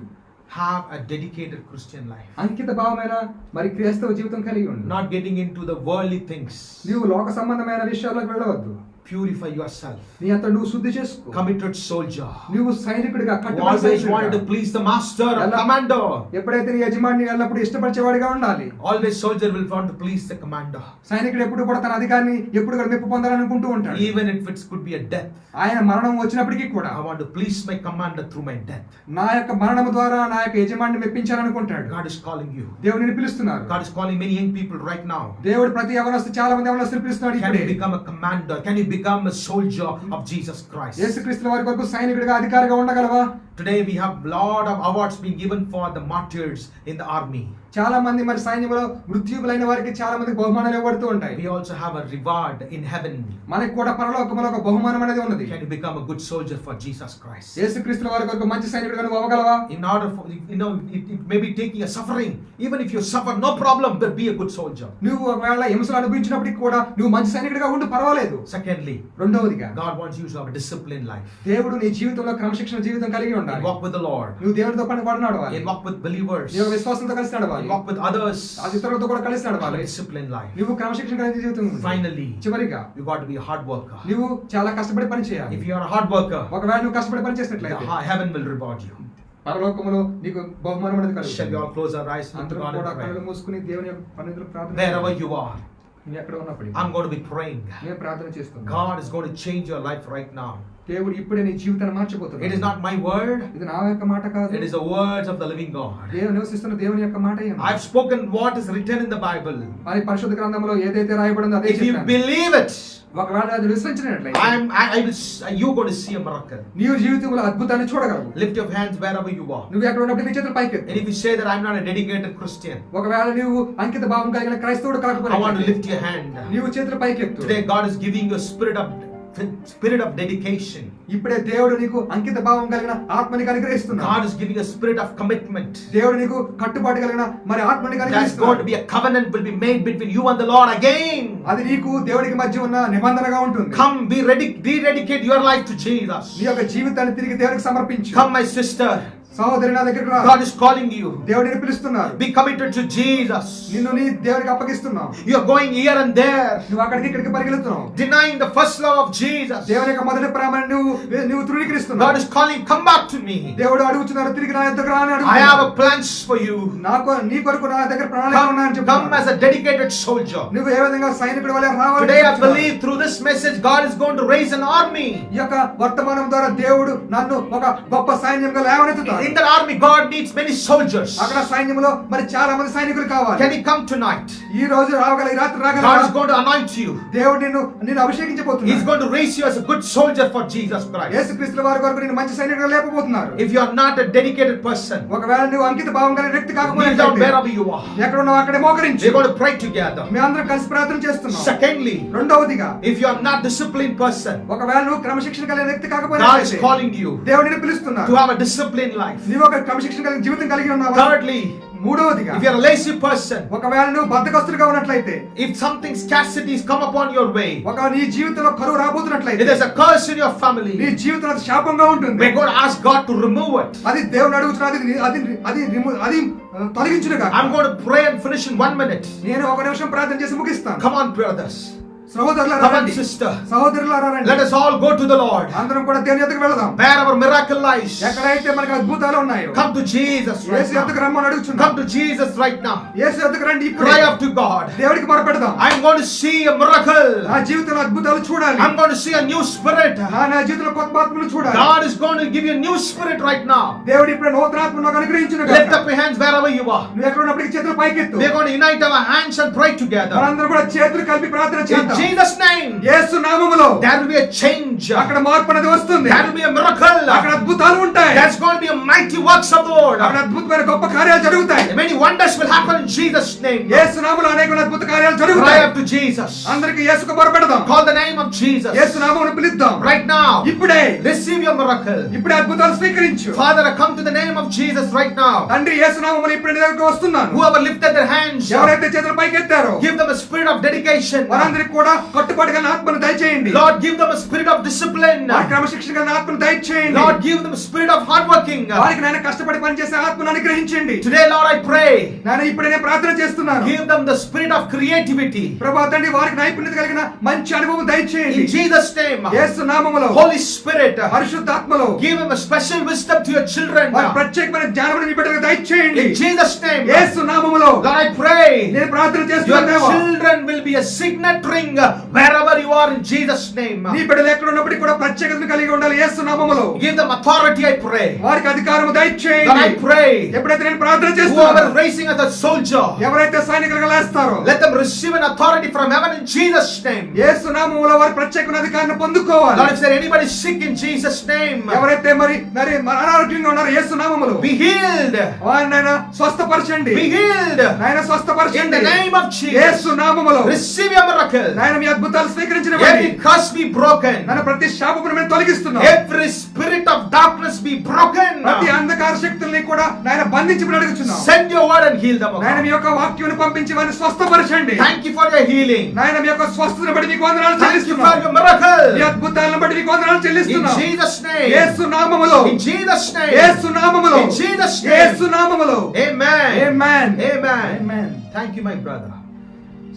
Have a dedicated Christian life. అంకిత భావమైన మరి క్రైస్తవ జీవితం కలిగి ఉండు. Not getting into the worldly things. నీవు లోక సంబంధమైన విషయాల్లోకి వెళ్ళవద్దు. Purify yourself. నీ అంతా నువ్వు శుద్ధి చేసుకో. Committed soldier. నువ్వు సైనికుడిగా Always wanted to please the master or commander. ఎప్పుడైతే నీ యజమానిని ఎల్లప్పుడూ ఇష్టపరిచేవాడిగా ఉండాలి. Always soldier will want to please the commander. సైనికుడు ఎప్పుడు కూడా తన అధికారిని ఎప్పుడు కూడా మెప్పు పొందాలనుకుంటూ ఉంటాడు. Even if it could be a death. ఆయన మరణం వచ్చినప్పటికీ కూడా I want to please my commander through my death. నా యొక్క మరణం ద్వారా నా యొక్క యజమానిని మెప్పించాలనుకుంటాడు. God is calling you. దేవుడు నిన్ను పిలుస్తున్నారు. God is calling many young people right now. దేవుడు ప్రతి యవనస్తు చాలా మంది యవనస్తులు పిలుస్తున్నాడు Can ఇప్పుడే. you become a commander? Can you become a soldier of Jesus Christ? యేసుక్రీస్తు వారి కొరకు సైనికుడిగా అధికారిగా ఉండగలవా? Today we have lot of awards being given for the martyrs in the army. చాలా మంది మరి సైన్యంలో మృత్యువులైన వారికి చాలా మంది బహుమానాలు ఇవ్వబడుతూ ఉంటాయి. We also have a reward in heaven. మనకి కూడా పరలోకంలో ఒక బహుమానం అనేది ఉన్నది. Can you become a good soldier for Jesus Christ? యేసుక్రీస్తు వారి కొరకు మంచి సైనికుడిగా నువ్వు అవ్వగలవా? In order for it may be taking a suffering. Even if you suffer, no problem, but be a good soldier. నువ్వు ఒకవేళ హింసలు అనుభవించినప్పటికీ కూడా నువ్వు మంచి సైనికుడిగా ఉండు, పర్వాలేదు. Secondly, రెండవదిగా God wants you to have a disciplined life. దేవుడు నీ జీవితంలో క్రమశిక్షణ జీవితం కలిగి ఉండాలి. Walk with the Lord. నువ్వు దేవునితో పాటు నడవాలి. Walk with believers. దేవుని విశ్వాసంతో కలిసి నడవాలి. Walk with others. ఇతరులతో కూడా కలిసి Have a నడవాలి. disciplined life. నువ్వు క్రమశిక్షణ కలిగిన జీవితం ఉండాలి. Finally, చివరిగా you got to be a hard worker. నువ్వు చాలా కష్టపడి పని చేయాలి. If you are a hard worker, ఒకవేళ నువ్వు కష్టపడి పని చేసినట్లయితే heaven will reward you. పరలోకములో నీకు బహుమానం అనేది Shall we కలుగుతుంది. all close our eyes? అందరూ కూడా కళ్ళు మూసుకుని దేవుని యొక్క సన్నిధిలో ప్రార్థన Wherever చేద్దాం. you are, నువ్వు ఎక్కడ ఉన్నప్పుడు I'm going to be praying. నేను ప్రార్థన చేస్తున్నాను. God is going to change your life right now. దేవుడు ఇప్పుడే నీ జీవితాన్ని మార్చబోతున్నాడు. It is not my word. ఇది నా యొక్క మాట కాదు. It is the words of the living God. దేవుడు నివసిస్తున్న దేవుని యొక్క మాట. I've spoken what is written in the Bible. మరి పరిశుద్ధ గ్రంథంలో ఏదైతే రాయబడిందో అదే If చెప్పాను. you believe it, ఒకవేళ అది విశ్వసించినట్లయితే you're going to see a miracle. నీవు జీవితంలో అద్భుతాన్ని చూడగలవు. Lift your hands wherever you are. నువ్వు ఎక్కడ ఉన్నప్పుడు నీ చేతులు పైకెత్తు. And if you say that I'm not a dedicated Christian, ఒకవేళ నీవు అంకిత భావం కలిగిన క్రైస్తవుడు I want to కాకపోతే lift your hand. నీవు చేతులు పైకెత్తు. Today God is giving you a spirit of dedication. ఇప్పుడే దేవుడు నీకు అంకిత భావం కలిగిన ఆత్మని అనుగ్రహిస్తున్నాడు. God is giving a spirit of commitment. దేవుడు నీకు కట్టుబాటు కలిగిన మరి ఆత్మని There's going అనుగ్రహిస్తున్నాడు. to be a covenant will be made between you and the Lord again. అది నీకు దేవుడికి మధ్య ఉన్న నిబంధనగా ఉంటుంది. Come, rededicate your life to Jesus. నీ యొక్క జీవితాన్ని తిరిగి దేవుడికి సమర్పించు. Come, my sister. సహోదరి నా దగ్గరికి రా. God is calling you. దేవుడు నిన్ను పిలుస్తున్నారు. Be committed to Jesus. నిన్ను నీ దేవుడికి అప్పగిస్తున్నావు. You are going here and there, నువ్వు అక్కడికి ఇక్కడికి పరిగెడుతున్నావు. denying the first love of Jesus. దేవుని యొక్క మొదటి ప్రేమను నువ్వు తృణీకరిస్తున్నావు. God is calling, come back to me. దేవుడు అడుగుతున్నారు, తిరిగి నా యొద్దకు రా అని I అడుగుతున్నాడు. have a plans for you. నీ కొరకు నా దగ్గర ప్రణాళిక ఉన్నాయని Come చెప్తున్నాడు. as a dedicated soldier. నువ్వు ఏ విధంగా సైనికుడి వలె రావాలని Today I చెప్తున్నాడు. believe through this message God is going to raise an army. ఈ యొక్క వర్తమానం ద్వారా దేవుడు నన్ను ఒక గొప్ప సైన్యంగా లేవనెత్తుతాడు. In that army God needs many soldiers. అక్కడ సైన్యంలో మరి చాలా మంది సైనికులు కావాలి. Can he come tonight? ఈ రోజు రాగల, ఈ రాత్రి God is రాగల. going to anoint you. దేవుడు నిన్ను అభిషేకించబోతున్నాడు. He's going to raise you as a good soldier for Jesus Christ. యేసుక్రీస్తు వారి కొరకు నిన్ను మంచి సైనికుడిగా లేపబోతున్నారు. If you are not a dedicated person, ఒకవేళ నువ్వు అంకిత భావం కలిగిన వ్యక్తి kneel down కాకపోతే wherever you are. ఎక్కడ ఉన్నావు అక్కడే మోకరించు. We're going to pray together. మీ అందరం కలిసి ప్రార్థన చేస్తున్నాం. Secondly, రెండవదిగా, if you are not disciplined person, ఒకవేళ నువ్వు క్రమశిక్షణ కలిగిన వ్యక్తి కాకపోతే God is calling you దేవుడు నిన్ను పిలుస్తున్నాడు. to have a disciplined life. నీవు ఒక క్రమశిక్షణ కలిగిన జీవితం కలిగి ఉన్నావా? Thirdly, మూడవదిగా, if you are a lazy person, ఒకవేళ నువ్వు బద్ధకస్తుడిగా ఉన్నట్లయితే, if something scarcities come upon your way, ఒక నీ జీవితంలో కరువు రాబోతున్నట్లయితే, if there's a curse in your నీ family, జీవితంలో శాపంగా ఉంటుంది. we're going to ask God to remove it. అది దేవుని అడుగుతున్నది. అది తొలగించునుగా. I'm going to pray and finish in 1 minute. నేను ఒక నిమిషం ప్రార్థన చేసి ముగిస్తాను. Come on, brothers. సహోదరులారా Come on, రండి. sister. సహోదరులారా రండి. Let us all go to the Lord. అందరం కూడా దేవుని యొద్దకు వెళదాం. Where our miracle lies, ఎక్కడైతే మనకు అద్భుతాలు ఉన్నాయో, come to Jesus right యేసు యొద్దకు now. రమ్మని అడుగుచున్నాం. Come to Jesus right now. యేసు యొద్దకు రండి. ఇప్పుడే Cry up to God. దేవుడికి మొరపెడదాం. I'm going to see a miracle. నా జీవితంలో అద్భుతాలు చూడాలి. I'm going to see a new spirit. నా జీవితంలో కొత్త ఆత్మను చూడాలి. God is going to give you a new spirit right now. దేవుడు ఇప్పుడు నూతన ఆత్మను నాకు అనుగ్రహించును Lift గాక. up your hands wherever you are. నువ్వు ఎక్కడ ఉన్నప్పటికీ చేతులు పైకెత్తు. We're going to unite our hands and pray together. మనందరం కూడా చేతులు కలిపి ప్రార్థన In చేద్దాం. Jesus' name, యేసు నామములో there will be a change. అక్కడ మార్పు అనేది వస్తుంది. There will be a miracle. అక్కడ అద్భుతాలు ఉంటాయి. There's going to be a mighty works of the Lord. అక్కడ అద్భుతమైన గొప్ప కార్యాలు జరుగుతాయి. Many wonders will happen in Jesus' name. యేసు నామములో అనేక అద్భుత కార్యాలు Cry జరుగుతాయి. up to Jesus. అందరికి యేసుకు మొరపెడదాం. Call the name of Jesus. యేసు నామమును పిలుద్దాం. Right now, ఇప్పుడే receive your miracle. ఇప్పుడే అద్భుతాలు స్వీకరించు. Father, I come to the name of Jesus right now. తండ్రి, యేసు నామములో ఇప్పుడు నీ దగ్గరికి వస్తున్నాను. Whoever lifted their hands, ఎవరైతే చేతులు పైకెత్తారో give them a spirit of dedication. వారందరికి కూడా కట్టుబాటు కలిగిన ఆత్మను దయచేయండి. Lord, give them a spirit of discipline. వారి క్రమశిక్షణ కలిగిన ఆత్మను దయచేయండి. Lord, give them a spirit of hard working. వారికి నాయన కష్టపడి పనిచేసే ఆత్మను అనుగ్రహించండి. Today, Lord, I pray, నాయన ఇప్పుడే నేను ప్రార్థన చేస్తున్నాను. give them the spirit of creativity. ప్రభా తండ్రి, వారికి నైపుణ్యత కలిగిన మంచి అనుభవం దయచేయండి. In Jesus' name, యేసు నామములో Holy Spirit, పరిశుద్ధాత్మలో give them a special wisdom to your children. వారి ప్రత్యేకమైన జ్ఞానమును మీ బిడ్డలకు దయచేయండి. In Jesus' name, యేసు నామములో Lord, I pray, నేను ప్రార్థన your చేస్తున్నాను. దేవా, children will be a signet ring wherever you are in Jesus' name. నీ బిడ్డలు ఎక్కడ ఉన్నప్పటికీ కూడా ప్రత్యేకతను కలిగి ఉండాలి. యేసు నామములో Give them authority, I pray. వారికి అధికారము Lord, I దయచేయండి. pray, ఎప్పుడైతే నేను ప్రార్థన whoever చేస్తున్నాను, raising as a soldier, ఎవరైతే సైనికులుగా లేస్తారో let them receive an authority from heaven in Jesus' name. యేసు నామములో వారి ప్రత్యేకమైన అధికారాన్ని పొందుకోవాలి. Lord, if there anybody sick in Jesus' name, ఎవరైతే మరి అనారోగ్యంగా ఉన్నారో యేసు నామములో be healed. వారినైనా స్వస్థపరచండి. Be healed. నాయన In స్వస్థపరచండి. the name of Yesu Jesus, నామములో receive your miracle. నాయన మీ అద్భుతాలు స్వీకరించిన Every curse be broken. నన్ను ప్రతి శాపమును మేము తొలగిస్తున్నాం. Every spirit of darkness be broken. ప్రతి అంధకార శక్తుల్ని కూడా నాయన బంధించి అడుగుతున్నాం. Send your word and heal them. O నాయన God. మీ యొక్క వాక్యాన్ని పంపించి వారిని స్వస్థపరచండి. Thank you for your healing. నాయన మీ యొక్క స్వస్థతను బట్టి మీకు వందనాలు Thank you for చెల్లిస్తున్నాం. your miracle. మీ అద్భుతాలను బట్టి మీకు వందనాలు In చెల్లిస్తున్నాం. Jesus' name. యేసు నామములో In Jesus' name. యేసు నామములో In Jesus' name. యేసు నామములో Amen. Amen Amen. Amen. Thank you, my brother.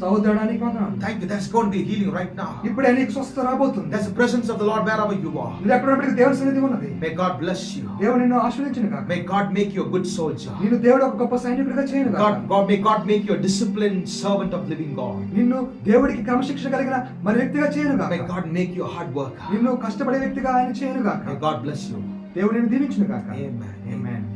సహోదరుడా నీకు వందనాలు. Thank you. There's going to be healing right now. ఇప్పుడే నీకు స్వస్థత రాబోతుంది. There's the presence of the Lord wherever you are. నువ్వు ఎక్కడప్పటికీ దేవుని సన్నిధి ఉన్నది. May God bless you. దేవుడు నిన్ను ఆశీర్వదించును గాక. May God make you a good soldier. నిన్ను దేవుడు ఒక గొప్ప సైనికుడిగా చేయను గాక. May God make you a disciplined servant of living God. నిన్ను దేవుడికి క్రమశిక్షణ కలిగిన మరి వ్యక్తిగా చేయను గాక. May God make you a hard worker. నిన్ను కష్టపడే వ్యక్తిగా ఆయన చేయను గాక. May God bless you. దేవుడు నిన్ను దీవించును గాక. Amen. Amen.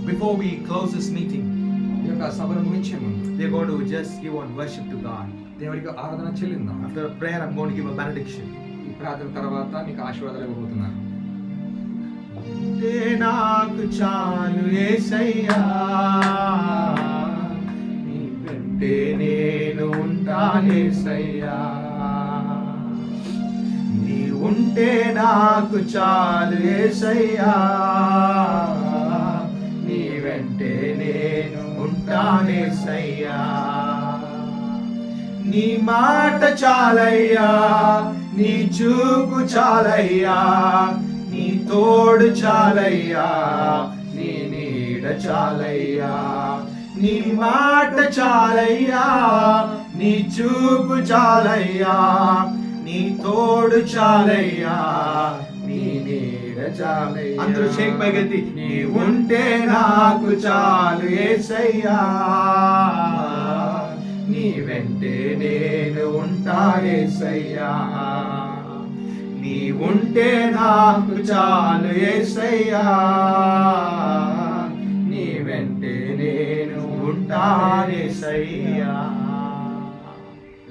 Before we close this meeting, ఈ యొక్క సభను ముగించే ముందు we're going to just give one worship to God. దేవుడికి ఆరాధన చెల్లిద్దాం. After a prayer, I'm going to give a benediction. ఈ ప్రార్థన తర్వాత మీకు ఆశీర్వాదాలు ఇవ్వబోతున్నాను. నాకు చాలు యేసయ్యా, నీ వెంటే నేను ఉంటాను యేసయ్యా, నీ ఉంటే నాకు చాలు యేసయ్యా, నీ వెంటే నేను ఉంటాను యేసయ్యా, నీ మాట చాలయ్యా, నీ చూపు చాలయ్యా, నీ తోడు చాలయ్యా, నీ నీడ చాలయ్యా, నీ మాట చాలయ్యా, నీ చూపు చాలయ్యా, నీ తోడు చాలయ్యా, నీ నీడ చాలయ్యా. అందరూ చేయి పైకెత్తి, నీ ఉంటే నాకు చాలు యేసయ్యా, నీ వెంటే నేను ఉంటా యేసయ్యా, నీ ఉంటే నాకు చాలు యేసయ్యా, నీ వెంటే నేను ఉంటా యేసయ్యా.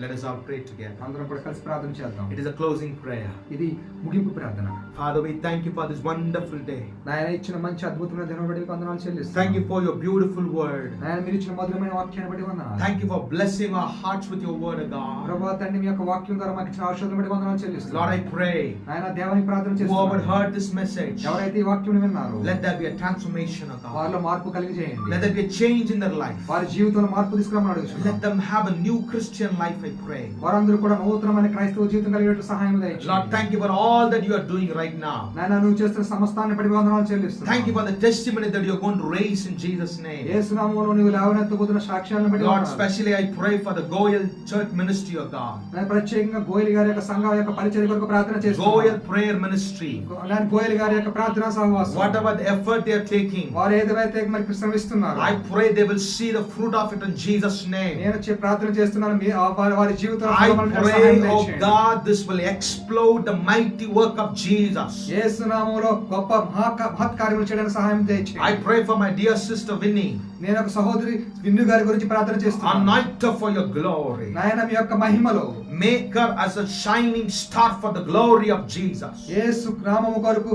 Let us all pray together. అందరం కూడా కలిసి ప్రార్థన చేద్దాం. It is a closing prayer. ఇది ముగింపు ప్రార్థన. Father, we thank you for this wonderful day. నాయన ఇచ్చిన మంచి అద్భుతమైన దినం బట్టి మీకు వందనాలు చెల్లిస్తున్నాను. Thank you for your beautiful word. నాయన మీరు ఇచ్చిన మధురమైన వాక్యాన్ని బట్టి వందనాలు. Thank you for blessing our hearts with your word, God. ప్రభువా తండ్రి మీ యొక్క వాక్యం ద్వారా మాకు ఇచ్చిన ఆశీర్వాదం బట్టి వందనాలు చెల్లిస్తున్నాను. Lord, I pray, నాయన దేవుని ప్రార్థన whoever చేస్తున్నాను. heard this message, ఎవరైతే ఈ వాక్యం విన్నారో let there be a transformation, of God. వారిలో మార్పు కలిగి చేయండి. Let there be a change in their life. వారి జీవితంలో మార్పు తీసుకురామని Let అడుగుతున్నాను. them have a new Christian life, I pray. వారందరూ కూడా నూతనమైన క్రైస్తవ జీవితం కలిగేట్టు సహాయం దయచేయండి. Lord, thank you for all that you are doing right now. నాయన నువ్వు చేస్తున్న సమస్తాన్ని బట్టి వందనాలు చెల్లిస్తున్నాను. Thank you for the testimony that you are going to raise in Jesus' name. యేసు నామములో నీవు లేవనెత్తబోతున్న సాక్ష్యాలను బట్టి Lord, వందనాలు. especially I pray for the Goyal Church Ministry of God. నేను ప్రత్యేకంగా గోయల్ గారి యొక్క సంఘం యొక్క పరిచర్య కొరకు ప్రార్థన చేస్తున్నాను. Goyal Prayer Ministry. నేను గోయల్ గారి యొక్క ప్రార్థనా సహవాసం Whatever the effort they are taking, వారు ఏదైతే మరి శ్రమిస్తున్నారు I pray they will see the fruit of it in Jesus' name. నేను ప్రార్థన చేస్తున్నాను మీ వారి జీవితంలో I ఫలములను pray, సహాయం oh దయచేయండి. God, this will explode the mighty work of Jesus. యేసు నామములో గొప్ప మహత్కార్యములు చేయడానికి సహాయం దయచేయండి. I pray for my dear sister Winnie. నేను ఒక సహోదరి విన్ను గారి గురించి ప్రార్థన చేస్తున్నాను. Anoint her for your glory. నాయన మీ యొక్క మహిమలో Make her as a shining star for the glory of Jesus. యేసు నామము కొరకు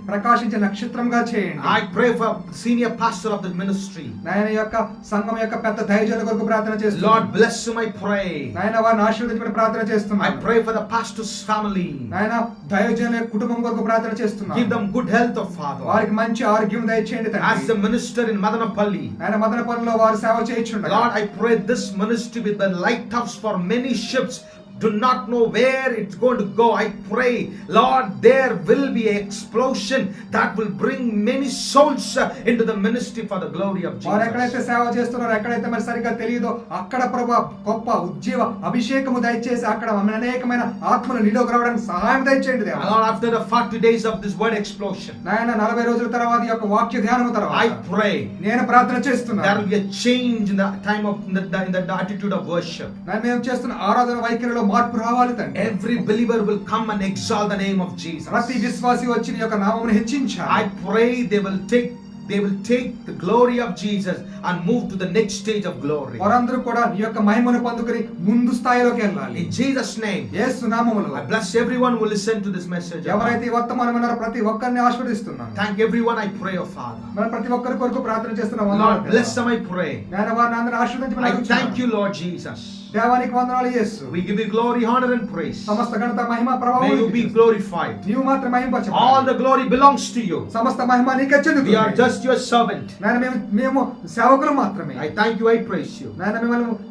ప్రకాశించే నక్షత్రంగా చేయండి. I pray for senior pastor of the ministry. నాయన యొక్క సంఘం యొక్క పెద్ద దైవజనుల కొరకు ప్రార్థన చేస్తున్నాను. Lord, bless him, I pray. నాయన వారిని ఆశీర్వదించమని ప్రార్థన చేస్తున్నాను. I pray for the pastor's family. నాయన దైవజనుల యొక్క కుటుంబం కొరకు ప్రార్థన చేస్తున్నాను. Give them good health, oh Father. వారికి మంచి ఆరోగ్యం దయచేయండి As తండ్రి. a minister in Madanapalli, ఆయన మదనపల్లిలో వారు సేవ చేయించుండగా Lord, I pray this ministry with the lighthouse for many ships do not know where it's going to go. I pray, Lord, there will be an explosion that will bring many souls into the ministry for the glory of వారు ఎక్కడైతే Jesus. సేవ చేస్తున్నారో ఎక్కడైతే మరి సరిగ్గా తెలియదో అక్కడ ప్రభు గొప్ప ఉజ్జీవ అభిషేకము దయచేసి అక్కడ అనేకమైన ఆత్మలు నీలోకి రావడానికి సహాయం దయచేయండి దేవా. Lord, after the 40 days of this word explosion, నాయన 40 రోజుల తర్వాత ఈ యొక్క వాక్య ధ్యానము తర్వాత I pray నేను ప్రార్థన there చేస్తున్నాను. will be a change in the time of in the attitude of worship. మేము చేస్తున్న ఆరాధన వైఖరిలో మార్పు రావాలి తండ్రి. Every believer will come and exalt the name of Jesus. ప్రతి విశ్వాసి వచ్చి నీ యొక్క నామమును హెచ్చించాలి. I pray they will take they will take the glory of Jesus and move to the next stage of glory. వారందరూ కూడా నీ యొక్క మహిమను పొందుకొని ముందు స్థాయిలోకి వెళ్ళాలి. In Jesus' name, యేసు నామములో I bless everyone who listen to this message. ఎవరైతే ఈ వర్తమానం విన్నారో ప్రతి ఒక్కరిని ఆశీర్వదిస్తున్నాను. Thank everyone, I pray, oh Father. మనం ప్రతి ఒక్కరి కొరకు ప్రార్థన చేస్తున్నాం. Lord, bless them, I pray. నేను వారిని అందరిని ఆశీర్వదించమని I అడుగుతున్నాను. thank you, Lord Jesus. దేవానికి వందనాలు యేసు. We give you glory, honor, and praise. సమస్త ఘనత మహిమ ప్రభావం May you be glorified. నీవు మాత్రం మహింపరచు. All the glory belongs to you. సమస్త మహిమ నీకే చెందుతుంది. We are just your servant. మేము సేవకులు మాత్రమే. I thank you, I praise you.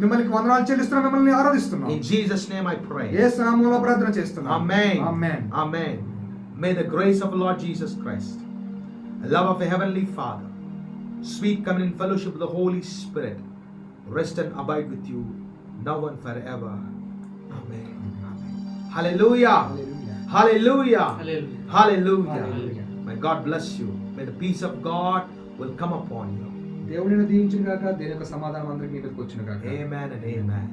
మిమ్మల్ని వందనాలు చెల్లిస్తున్నాం, మిమ్మల్ని ఆరాధిస్తున్నాం. In Jesus' name I pray. యేసు నామములో ప్రార్థన చేస్తున్నాం. Amen. Amen. Amen. May the grace of the Lord Jesus Christ, the love of the Heavenly Father, sweet communion fellowship of the Holy Spirit, rest and abide with you now and forever. Amen. Amen. Hallelujah. Hallelujah. Hallelujah. Hallelujah. May God bless you. May the peace of God will come upon you. దేవుడిని దీవించును గాక. దేవుని యొక్క సమాధానం అందరికీ మీదకి వచ్చును గాక. Amen and amen.